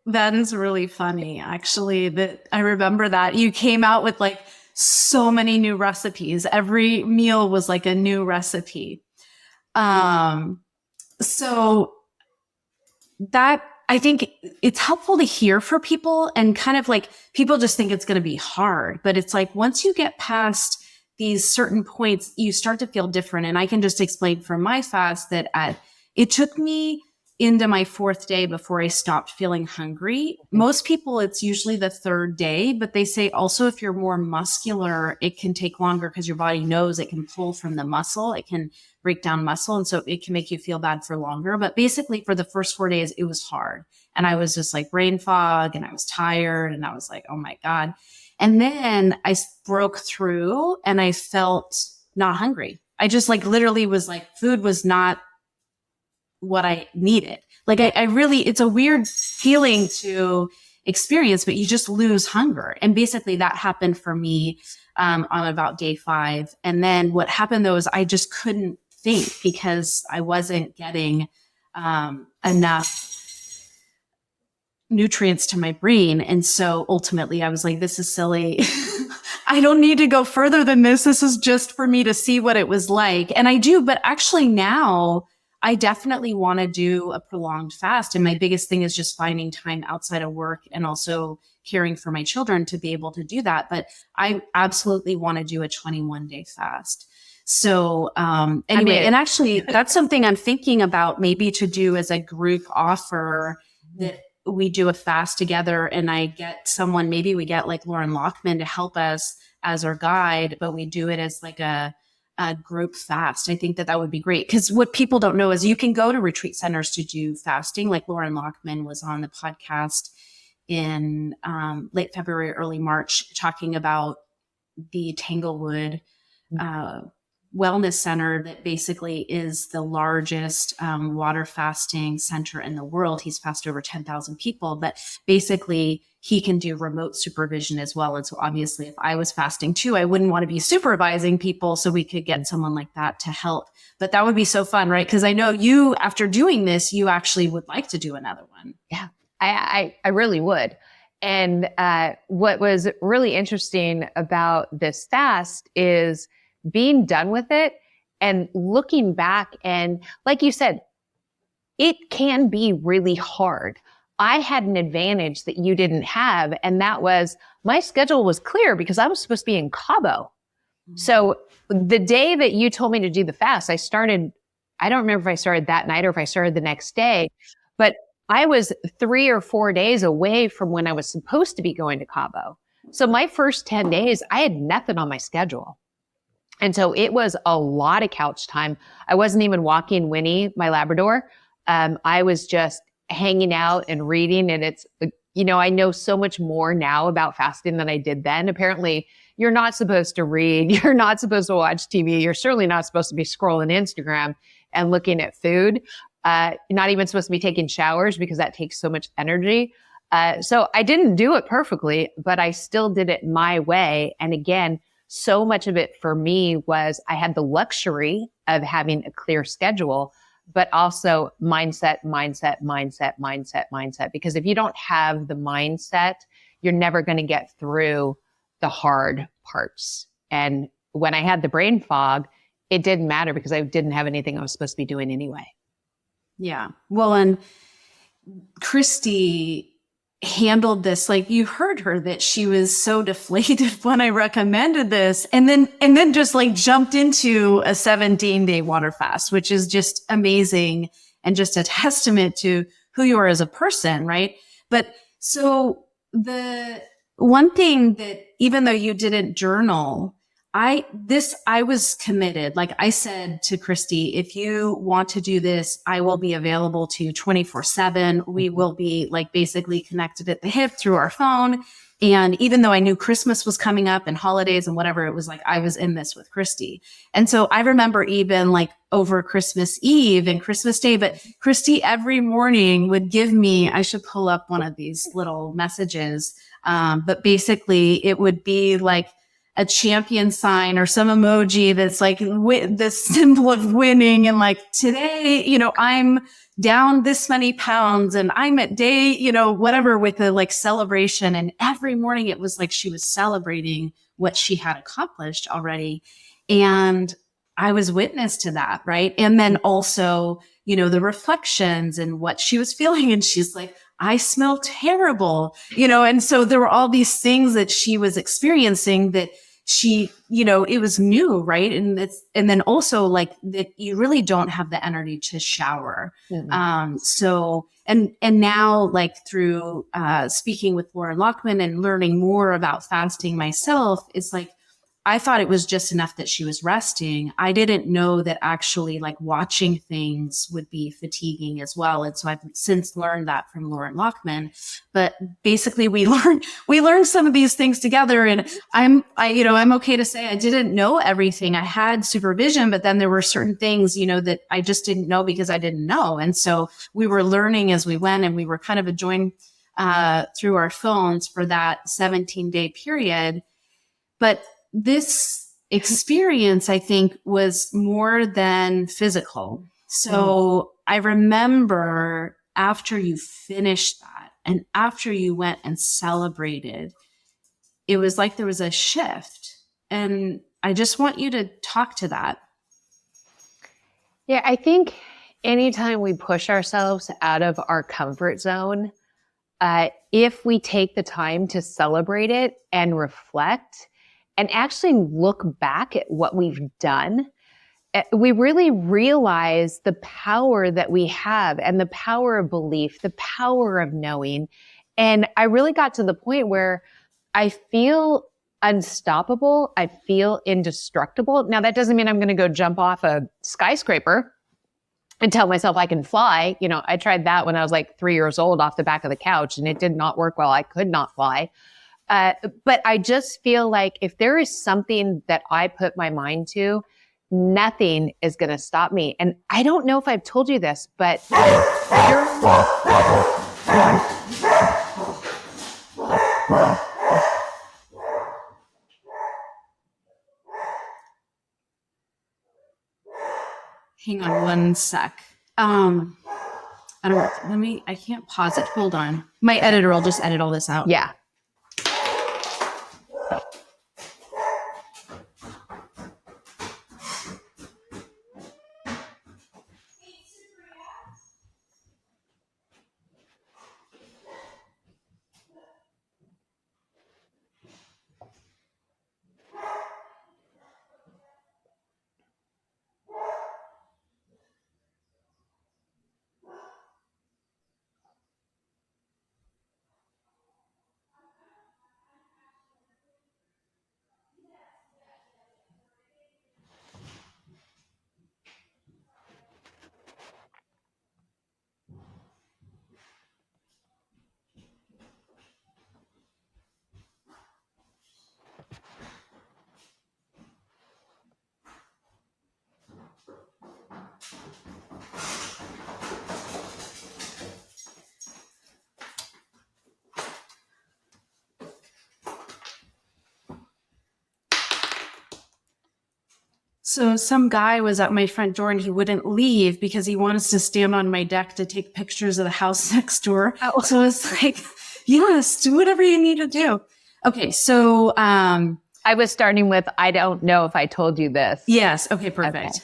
That is really funny, actually, that I remember that you came out with like so many new recipes. Every meal was like a new recipe. So that, I think it's helpful to hear for people, and kind of like people just think it's going to be hard, but it's like once you get past these certain points, you start to feel different. And I can just explain from my fast that it took me into my 4th day before I stopped feeling hungry. Most people, it's usually the 3rd day, but they say also if you're more muscular, it can take longer because your body knows it can pull from the muscle. It can break down muscle. And so it can make you feel bad for longer. But basically for the first 4 days, it was hard. And I was just like brain fog and I was tired and I was like, oh my God. And then I broke through and I felt not hungry. I just like literally was like, food was not what I needed. Like I really, it's a weird feeling to experience, but you just lose hunger. And basically that happened for me on about day 5. And then what happened though is I just couldn't think because I wasn't getting enough nutrients to my brain. And so ultimately I was like, this is silly. I don't need to go further than this. This is just for me to see what it was like. And I do, but actually now I definitely want to do a prolonged fast. And my biggest thing is just finding time outside of work and also caring for my children to be able to do that. But I absolutely want to do a 21-day fast. So anyway, and actually that's something I'm thinking about maybe to do as a group offer, that we do a fast together and I get someone, maybe we get like Lauren Lockman to help us as our guide, but we do it as like a group fast. I think that would be great. Because what people don't know is you can go to retreat centers to do fasting. Like Lauren Lockman was on the podcast in late February, early March, talking about the Tanglewood wellness center that basically is the largest water fasting center in the world. He's fasted over 10,000 people, but basically he can do remote supervision as well. And so obviously if I was fasting too, I wouldn't want to be supervising people. So we could get someone like that to help. But that would be so fun, right? Because I know you, after doing this, you actually would like to do another one. Yeah, I really would. And what was really interesting about this fast is being done with it and looking back. And like you said, it can be really hard. I had an advantage that you didn't have. And that was my schedule was clear because I was supposed to be in Cabo. So the day that you told me to do the fast, I don't remember if I started that night or if I started the next day, but I was 3 or 4 days away from when I was supposed to be going to Cabo. So my first 10 days, I had nothing on my schedule. And so it was a lot of couch time. I wasn't even walking Winnie, my Labrador. I was just hanging out and reading. And it's, I know so much more now about fasting than I did then. Apparently, you're not supposed to read. You're not supposed to watch TV. You're certainly not supposed to be scrolling Instagram and looking at food. Not even supposed to be taking showers because that takes so much energy. So I didn't do it perfectly, but I still did it my way. And again, so much of it for me was I had the luxury of having a clear schedule, but also mindset. Because if you don't have the mindset, you're never going to get through the hard parts. And when I had the brain fog, it didn't matter because I didn't have anything I was supposed to be doing anyway. Yeah. Well, and Christie handled this, like you heard her, that she was so deflated when I recommended this, and then just like jumped into a 17-day water fast, which is just amazing and just a testament to who you are as a person, right? But so the one thing that, even though you didn't journal, I was committed. Like I said to Christie, if you want to do this, I will be available to you 24/7. We will be like basically connected at the hip through our phone. And even though I knew Christmas was coming up and holidays and whatever, it was like I was in this with Christie. And so I remember even like over Christmas Eve and Christmas Day, but Christie every morning would give me, I should pull up one of these little messages. But basically it would be like a champion sign or some emoji that's like the symbol of winning. And like today, I'm down this many pounds and I'm at day, whatever, with a like celebration. And every morning it was like she was celebrating what she had accomplished already. And I was witness to that. Right. And then also, the reflections and what she was feeling. And she's like, I smell terrible, and so there were all these things that she was experiencing that she, it was new, right? And then also like that you really don't have the energy to shower. Mm-hmm. And now like through, speaking with Lauren Lockman and learning more about fasting myself, it's like, I thought it was just enough that she was resting. I didn't know that actually like watching things would be fatiguing as well. And so I've since learned that from Lauren Lockman. But basically we learned some of these things together. And I'm okay to say I didn't know everything. I had supervision, but then there were certain things, that I just didn't know because I didn't know. And so we were learning as we went, and we were kind of joined through our phones for that 17-day period. But this experience, I think, was more than physical. So I remember after you finished that and after you went and celebrated, it was like there was a shift. And I just want you to talk to that. Yeah, I think anytime we push ourselves out of our comfort zone, if we take the time to celebrate it and reflect, and actually look back at what we've done, we really realize the power that we have and the power of belief, the power of knowing. And I really got to the point where I feel unstoppable. I feel indestructible. Now, that doesn't mean I'm going to go jump off a skyscraper and tell myself I can fly. I tried that when I was like 3 years old off the back of the couch, and it did not work well. I could not fly. But I just feel like if there is something that I put my mind to, nothing is going to stop me. And I don't know if I've told you this, but Hang on one sec. I can't pause it. Hold on. My editor will just edit all this out. Yeah. So some guy was at my front door and he wouldn't leave because he wanted to stand on my deck to take pictures of the house next door. Oh. So it's like, yes, do whatever you need to do. Okay. So, I was starting with, I don't know if I told you this. yes. Okay. Perfect.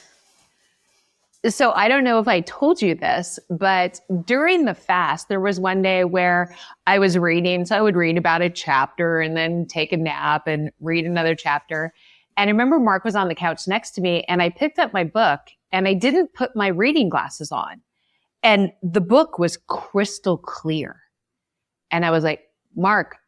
Okay. So I don't know if I told you this, but during the fast, there was one day where I was reading. So I would read about a chapter and then take a nap and read another chapter. And I remember Mark was on the couch next to me and I picked up my book and I didn't put my reading glasses on. And the book was crystal clear. And I was like, Mark,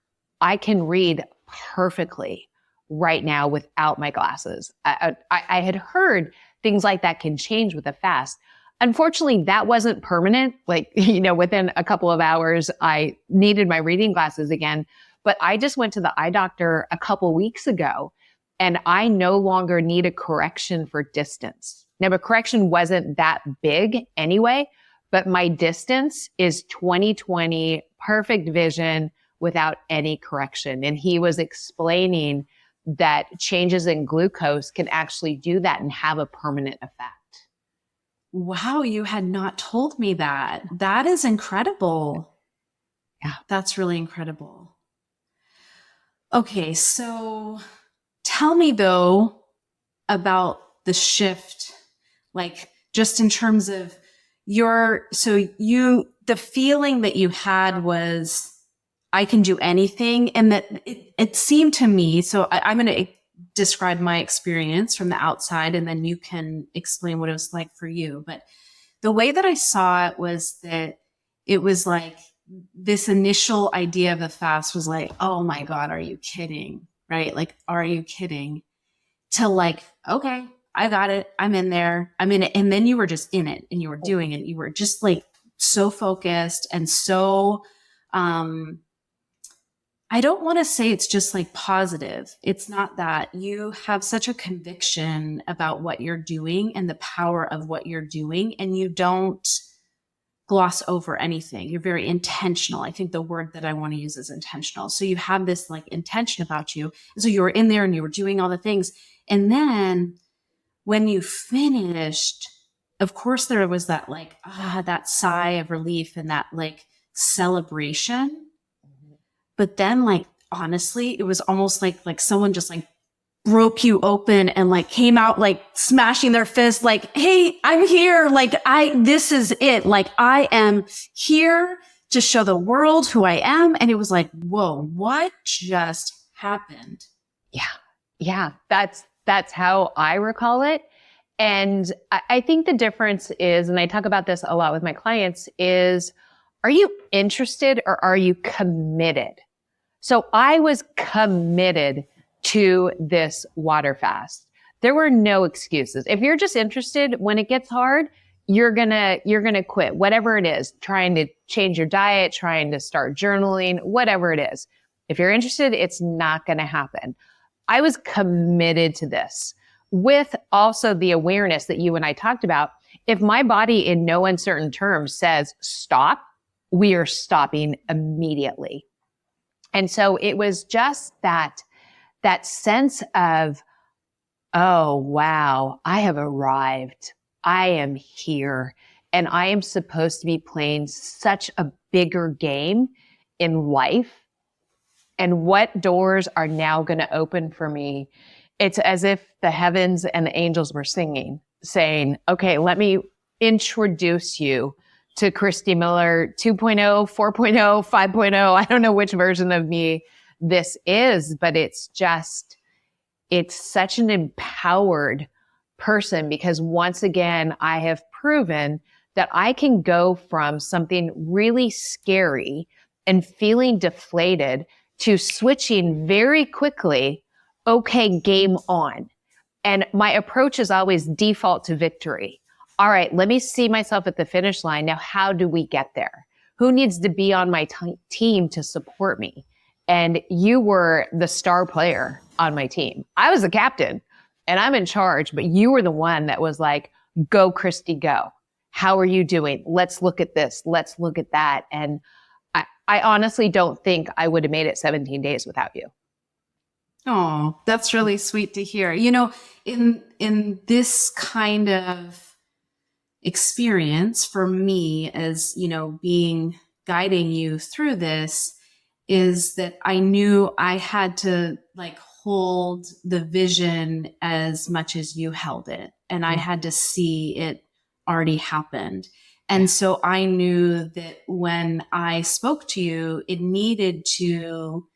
I can read perfectly right now without my glasses. I had heard things like that can change with a fast. Unfortunately, that wasn't permanent. Like, within a couple of hours, I needed my reading glasses again. But I just went to the eye doctor a couple weeks ago, and I no longer need a correction for distance. Now, the correction wasn't that big anyway, but my distance is 20/20, perfect vision without any correction. And he was explaining that changes in glucose can actually do that and have a permanent effect. Wow. You had not told me that. That is incredible. Yeah. That's really incredible. Okay. So tell me though about the shift, like just in terms of the feeling that you had was, I can do anything. And that it seemed to me, so I'm going to describe my experience from the outside and then you can explain what it was like for you. But the way that I saw it was that it was like this initial idea of the fast was like, oh my God, are you kidding? Right? Like, are you kidding? To like, okay, I got it. I'm in there. I'm in it. And then you were just in it and you were doing it. You were just like so focused and so, I don't want to say it's just like positive. It's not that. You have such a conviction about what you're doing and the power of what you're doing, and you don't gloss over anything. You're very intentional. I think the word that I want to use is intentional. So you have this like intention about you. And so you were in there and you were doing all the things. And then when you finished, of course, there was that like, that sigh of relief and that like celebration. But then like, honestly, it was almost like someone just like broke you open and like came out like smashing their fist, like, hey, I'm here. Like this is it. Like I am here to show the world who I am. And it was like, whoa, what just happened? Yeah. Yeah. That's how I recall it. And I think the difference is, and I talk about this a lot with my clients, is are you interested or are you committed? So I was committed to this water fast. There were no excuses. If you're just interested, when it gets hard, you're gonna quit, whatever it is, trying to change your diet, trying to start journaling, whatever it is. If you're interested, it's not gonna happen. I was committed to this with also the awareness that you and I talked about. If my body in no uncertain terms says stop, we are stopping immediately. And so it was just that sense of, oh, wow, I have arrived. I am here. And I am supposed to be playing such a bigger game in life. And what doors are now going to open for me? It's as if the heavens and the angels were singing, saying, okay, let me introduce you to Christie Miller 2.0, 4.0, 5.0. I don't know which version of me this is, but it's such an empowered person because once again, I have proven that I can go from something really scary and feeling deflated to switching very quickly. Okay, game on. And my approach is always default to victory. All right, let me see myself at the finish line. Now, how do we get there? Who needs to be on my team to support me? And you were the star player on my team. I was the captain and I'm in charge, but you were the one that was like, go, Christy, go. How are you doing? Let's look at this. Let's look at that. And I honestly don't think I would have made it 17 days without you. Oh, that's really sweet to hear. You know, in this kind of experience for me as, you know, being guiding you through this is that I knew I had to like hold the vision as much as you held it. And I had to see it already happened. And so I knew that when I spoke to you, it needed to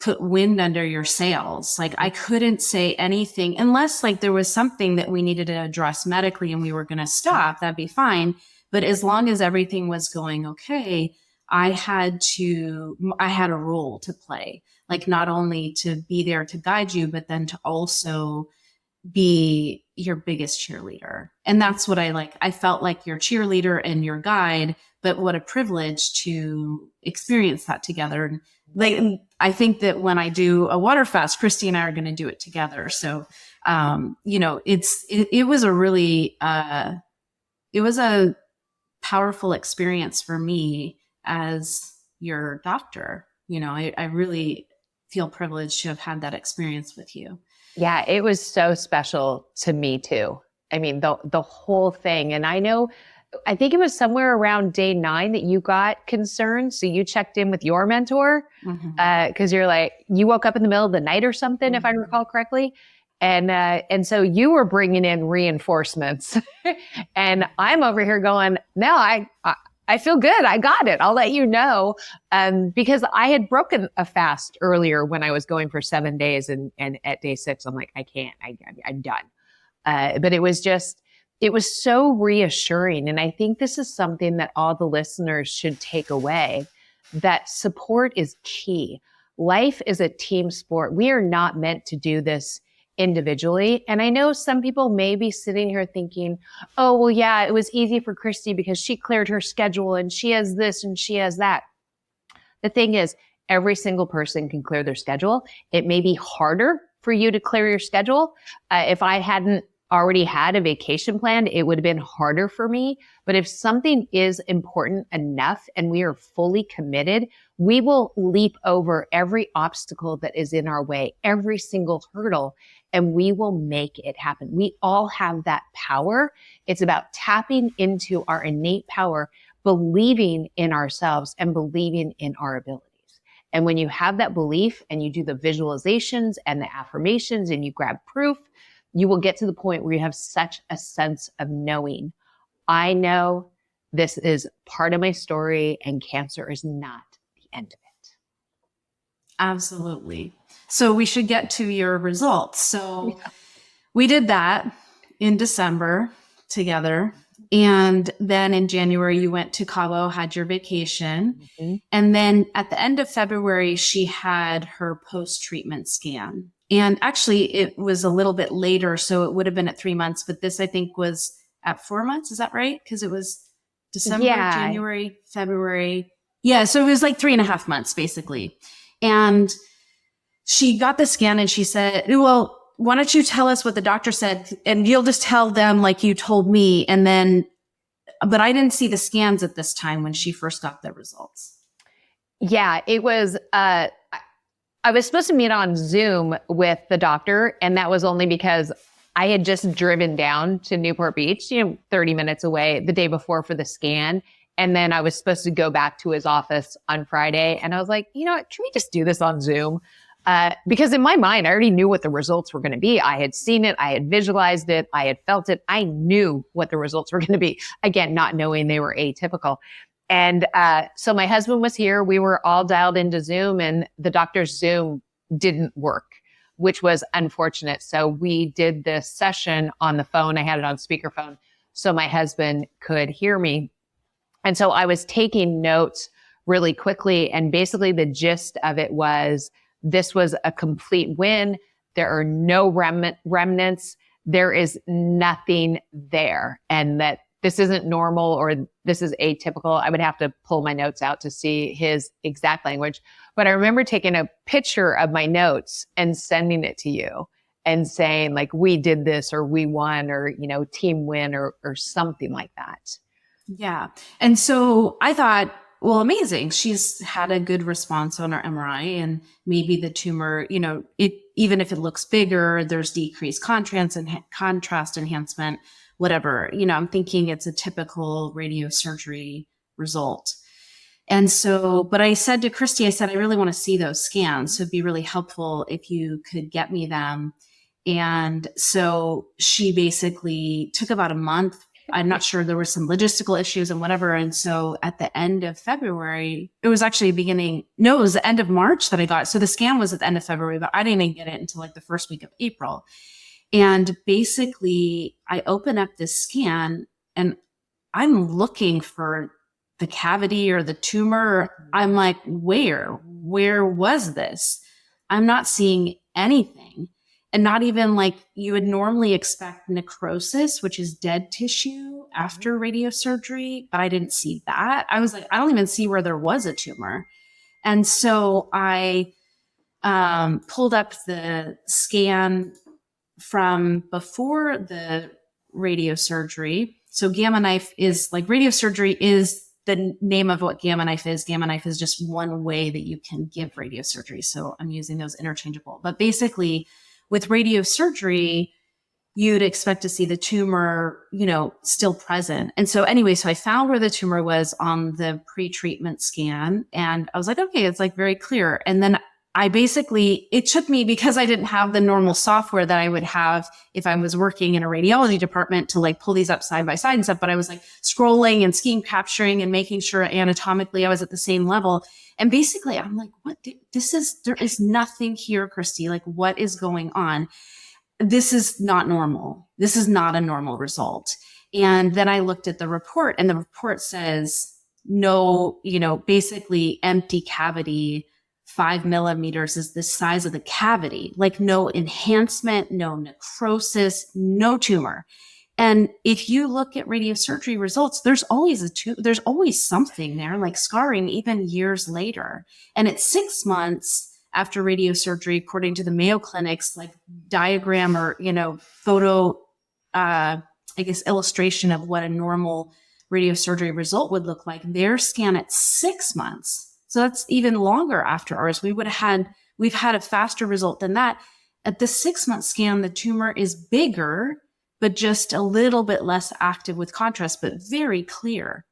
put wind under your sails. Like I couldn't say anything unless like there was something that we needed to address medically and we were going to stop, that'd be fine. But as long as everything was going okay, I had a role to play, like not only to be there to guide you, but then to also be your biggest cheerleader. And that's what I like. I felt like your cheerleader and your guide, but what a privilege to experience that together. And like, I think that when I do a water fast, Christy and I are going to do it together. So, you know, it was a really, it was a powerful experience for me as your doctor. You know, I really feel privileged to have had that experience with you. Yeah, it was so special to me too. I mean, the whole thing. And I think it was somewhere around day 9 that you got concerned. So you checked in with your mentor because you're like, you woke up in the middle of the night or something, if I recall correctly. And so you were bringing in reinforcements and I'm over here going, no, I feel good. I got it. I'll let you know. Because I had broken a fast earlier when I was going for 7 days and at day 6, I'm like, I can't, I'm done. But it was so reassuring. And I think this is something that all the listeners should take away, that support is key. Life is a team sport. We are not meant to do this individually. And I know some people may be sitting here thinking, oh, well, yeah, it was easy for Christy because she cleared her schedule and she has this and she has that. The thing is, every single person can clear their schedule. It may be harder for you to clear your schedule. If I hadn't already had a vacation planned, it would have been harder for me. But if something is important enough and we are fully committed, we will leap over every obstacle that is in our way, every single hurdle, and we will make it happen. We all have that power. It's about tapping into our innate power, believing in ourselves and believing in our abilities. And when you have that belief and you do the visualizations and the affirmations and you grab proof, you will get to the point where you have such a sense of knowing, I know this is part of my story and cancer is not the end of it. Absolutely. So we should get to your results. So we did that in December together. And then in January, you went to Cabo, had your vacation. And then at the end of February, she had her post-treatment scan. And actually, it was a little bit later, so it would have been at 3 months. But this, I think, was at 4 months. Is that right? Because it was December, January, February. Yeah, so it was like 3.5 months, basically. And she got the scan and she said, well, why don't you tell us what the doctor said? And you'll just tell them like you told me. And then, but I didn't see the scans at this time when she first got the results. Yeah, it was, I was supposed to meet on Zoom with the doctor, and that was only because I had just driven down to Newport Beach, 30 minutes away the day before for the scan. And then I was supposed to go back to his office on Friday. And I was like, you know what, can we just do this on Zoom? Because in my mind, I already knew what the results were going to be. I had seen it. I had visualized it. I had felt it. I knew what the results were going to be. Again, not knowing they were atypical. And so my husband was here. We were all dialed into Zoom, and the doctor's Zoom didn't work, which was unfortunate. So we did this session on the phone. I had it on speakerphone so my husband could hear me. And so I was taking notes really quickly. And basically the gist of it was, this was a complete win. There are no remnants. There is nothing there. And that this isn't normal or this is atypical. I would have to pull my notes out to see his exact language. But I remember taking a picture of my notes and sending it to you and saying like, we did this or we won or, team win or something like that. Yeah. And so I thought, well, amazing. She's had a good response on her MRI and maybe the tumor, even if it looks bigger, there's decreased contrast enhancement, whatever. I'm thinking it's a typical radiosurgery result. And so, but I said to Christie, I said, I really want to see those scans. So it'd be really helpful if you could get me them. And so she basically took about a month. I'm not sure, there were some logistical issues and whatever. And so at the end of February, it was actually it was the end of March that I got. So the scan was at the end of February, but I didn't even get it until like the first week of April. And basically I open up this scan and I'm looking for the cavity or the tumor. I'm like, where was this? I'm not seeing anything. And not even like you would normally expect necrosis, which is dead tissue after radiosurgery, but I didn't see that. I was like, I don't even see where there was a tumor. And so I pulled up the scan from before the radiosurgery. So Gamma Knife is like, radiosurgery is the name of what Gamma Knife is. Gamma Knife is just one way that you can give radiosurgery. So I'm using those interchangeable. But basically, with radiosurgery, you'd expect to see the tumor, still present. And so anyway, so I found where the tumor was on the pre-treatment scan. And I was like, okay, it's like very clear. And then it took me, because I didn't have the normal software that I would have if I was working in a radiology department, to like pull these up side by side and stuff. But I was like scrolling and scheme capturing and making sure anatomically I was at the same level. And basically I'm like, there is nothing here, Christie. Like, what is going on? This is not normal. This is not a normal result. And then I looked at the report, and the report says no, basically empty cavity. 5 millimeters is the size of the cavity, like no enhancement, no necrosis, no tumor. And if you look at radiosurgery results, there's always something there, like scarring, even years later. And at 6 months after radiosurgery, according to the Mayo Clinic's like diagram or, photo, illustration of what a normal radiosurgery result would look like, their scan at 6 months. So that's even longer after ours. We've had a faster result than that. At the 6-month scan, the tumor is bigger, but just a little bit less active with contrast, but very clear.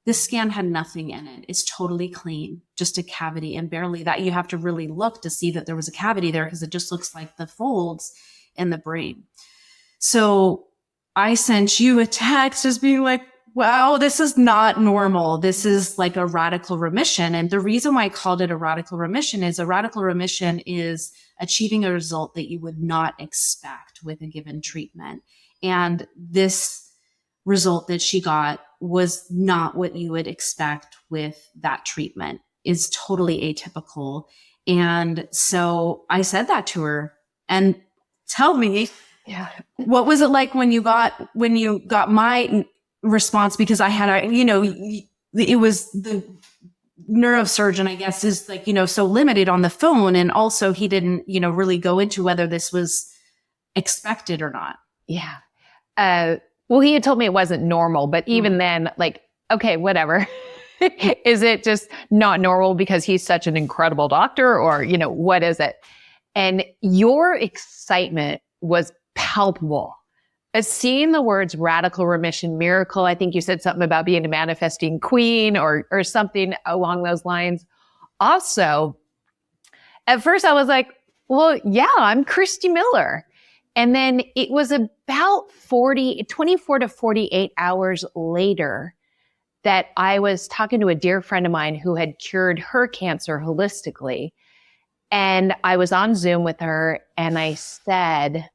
This scan had nothing in it. It's totally clean, just a cavity, and barely that. You have to really look to see that there was a cavity there, because it just looks like the folds in the brain. So I sent you a text just being like, wow, this is not normal. This is like a radical remission. And the reason why I called it a radical remission is achieving a result that you would not expect with a given treatment. And this result that she got was not what you would expect with that treatment. Is totally atypical. And so I said that to her. And tell me, what was it like when you got my response? Because I had it was the neurosurgeon, I guess, is like, so limited on the phone. And also he didn't, really go into whether this was expected or not. Yeah. Well, he had told me it wasn't normal, but even then, like, okay, whatever. Is it just not normal because he's such an incredible doctor, or, what is it? And your excitement was palpable. Seeing the words radical remission, miracle, I think you said something about being a manifesting queen or something along those lines. Also, at first I was like, well, yeah, I'm Christie Miller. And then it was about 24 to 48 hours later that I was talking to a dear friend of mine who had cured her cancer holistically. And I was on Zoom with her and I said,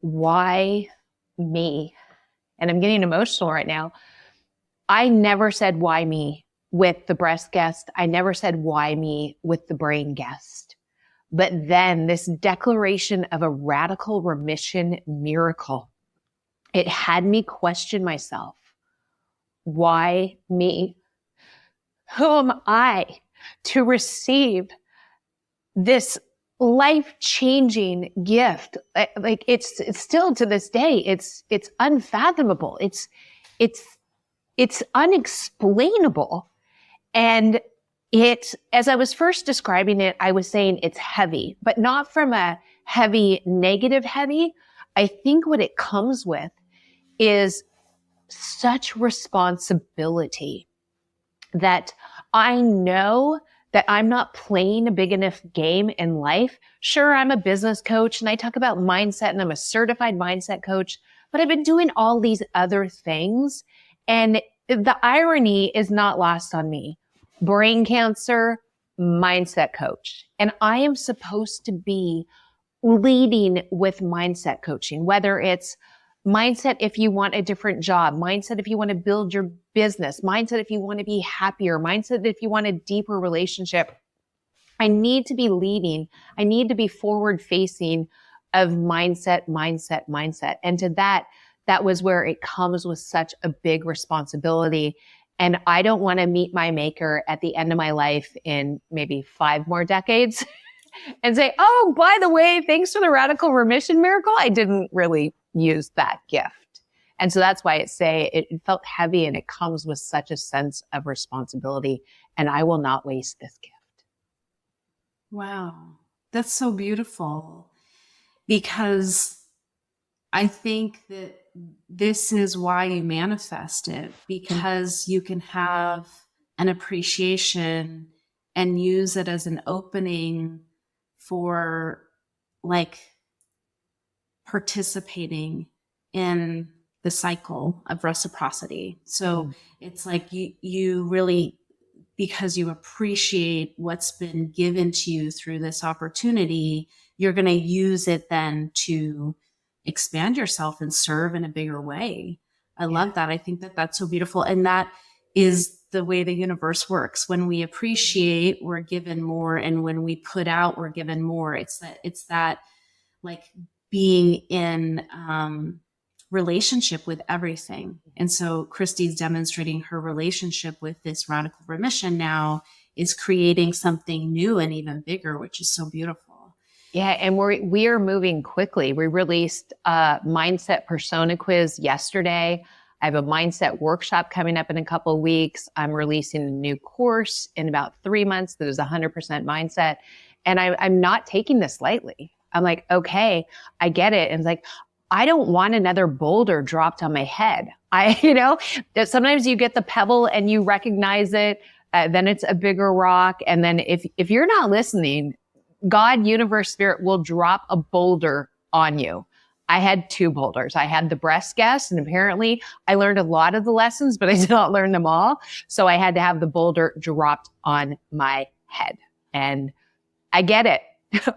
why me? And I'm getting emotional right now. I never said why me with the breast guest. I never said why me with the brain guest. But then this declaration of a radical remission miracle, it had me question myself. Why me? Who am I to receive this life-changing gift? Like it's still to this day, it's unfathomable. It's unexplainable. And as I was first describing it, I was saying it's heavy, but not from a heavy, negative heavy. I think what it comes with is such responsibility that I know that I'm not playing a big enough game in life. Sure, I'm a business coach and I talk about mindset and I'm a certified mindset coach, but I've been doing all these other things. And the irony is not lost on me. Brain cancer, mindset coach. And I am supposed to be leading with mindset coaching, whether it's mindset if you want a different job, mindset if you want to build your business, mindset if you want to be happier, mindset if you want a deeper relationship. I need to be leading. I need to be forward facing of mindset. And to that was where it comes with such a big responsibility. And I don't want to meet my maker at the end of my life in maybe 5 more decades and say, oh, by the way, thanks for the radical remission miracle, I didn't really use that gift. And so that's why it felt heavy, and it comes with such a sense of responsibility. And I will not waste this gift. Wow. That's so beautiful, because I think that this is why you manifest it, because you can have an appreciation and use it as an opening for like participating in the cycle of reciprocity. So it's like you really, because you appreciate what's been given to you through this opportunity, you're going to use it then to expand yourself and serve in a bigger way. I love that. I think that that's so beautiful. And that is the way the universe works. When we appreciate, we're given more. And when we put out, we're given more. It's that like being in relationship with everything. And so Christie's demonstrating her relationship with this radical remission now is creating something new and even bigger, which is so beautiful. Yeah, and we are moving quickly. We released a mindset persona quiz yesterday. I have a mindset workshop coming up in a couple of weeks. I'm releasing a new course in about 3 months that is 100% mindset. And I'm not taking this lightly. I'm like, okay, I get it. And it's like, I don't want another boulder dropped on my head. That sometimes you get the pebble and you recognize it, then it's a bigger rock. And then if you're not listening, God, universe, spirit will drop a boulder on you. I had 2 boulders. I had the breast gas, and apparently I learned a lot of the lessons, but I did not learn them all. So I had to have the boulder dropped on my head. And I get it.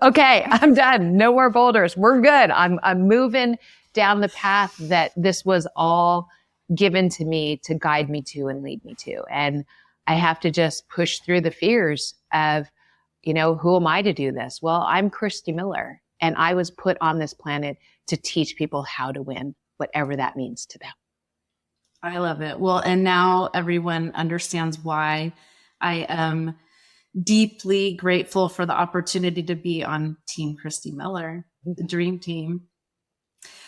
Okay, I'm done. No more boulders. We're good. I'm moving down the path that this was all given to me to guide me to and lead me to. And I have to just push through the fears of, who am I to do this? Well, I'm Christie Miller, and I was put on this planet to teach people how to win, whatever that means to them. I love it. Well, and now everyone understands why I am deeply grateful for the opportunity to be on Team Christie Miller, the dream team.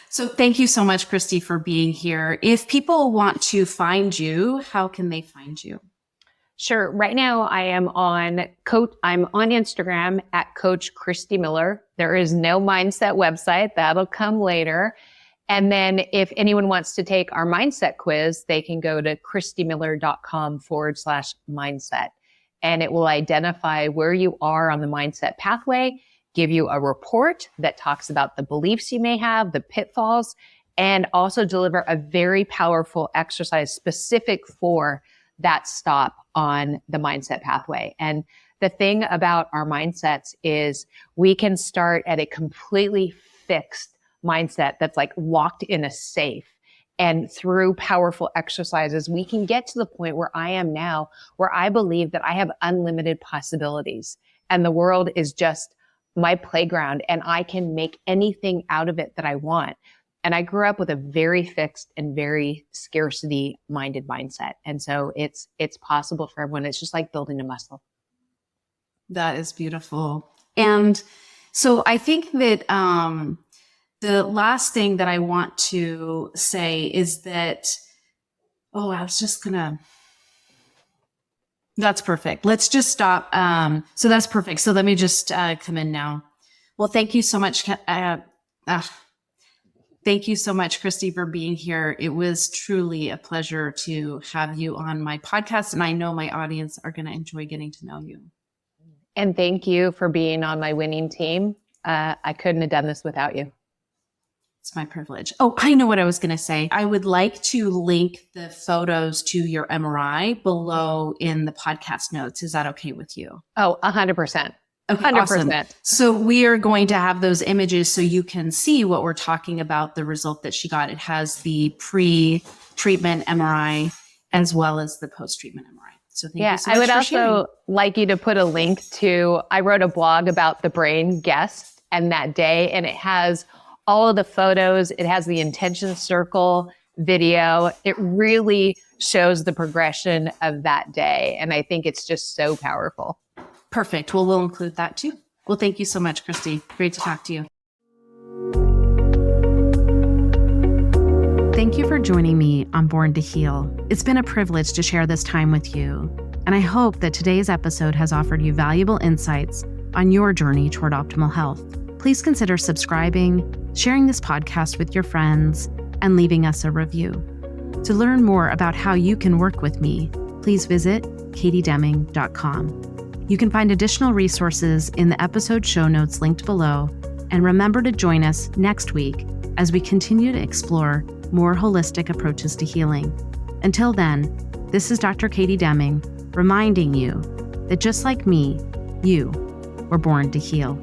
So thank you so much, Christie, for being here. If people want to find you, how can they find you? Sure. Right now I'm on Instagram at Coach Christie Miller. There is no mindset website. That'll come later. And then if anyone wants to take our mindset quiz, they can go to christiemiller.com/mindset. And it will identify where you are on the mindset pathway, give you a report that talks about the beliefs you may have, the pitfalls, and also deliver a very powerful exercise specific for that stop on the mindset pathway. And the thing about our mindsets is we can start at a completely fixed mindset that's like locked in a safe. And through powerful exercises, we can get to the point where I am now, where I believe that I have unlimited possibilities and the world is just my playground and I can make anything out of it that I want. And I grew up with a very fixed and very scarcity minded mindset. And so it's possible for everyone. It's just like building a muscle. That is beautiful. And so I think that the last thing that I want to say is that, I was just going to That's perfect. Let's just stop. So that's perfect. So let me just come in now. Well, thank you so much. Thank you so much, Christie, for being here. It was truly a pleasure to have you on my podcast, and I know my audience are going to enjoy getting to know you. And thank you for being on my winning team. I couldn't have done this without you. It's my privilege. Oh, I know what I was going to say. I would like to link the photos to your MRI below in the podcast notes. Is that okay with you? Oh, 100%. Okay, 100%. awesome. So we are going to have those images so you can see what we're talking about, the result that she got. It has the pre-treatment MRI as well as the post-treatment MRI. So thank you so much I would for also sharing. like you to put a link to, I wrote a blog about the brain guest and that day, and it has all of the photos. It has the intention circle video. It really shows the progression of that day. And I think it's just so powerful. Perfect. Well, we'll include that too. Well, thank you so much, Christie. Great to talk to you. Thank you for joining me on Born to Heal. It's been a privilege to share this time with you, and I hope that today's episode has offered you valuable insights on your journey toward optimal health. Please consider subscribing, sharing this podcast with your friends, and leaving us a review. To learn more about how you can work with me, please visit katiedeming.com. You can find additional resources in the episode show notes linked below, and remember to join us next week as we continue to explore more holistic approaches to healing. Until then, this is Dr. Katie Deming reminding you that just like me, you were born to heal.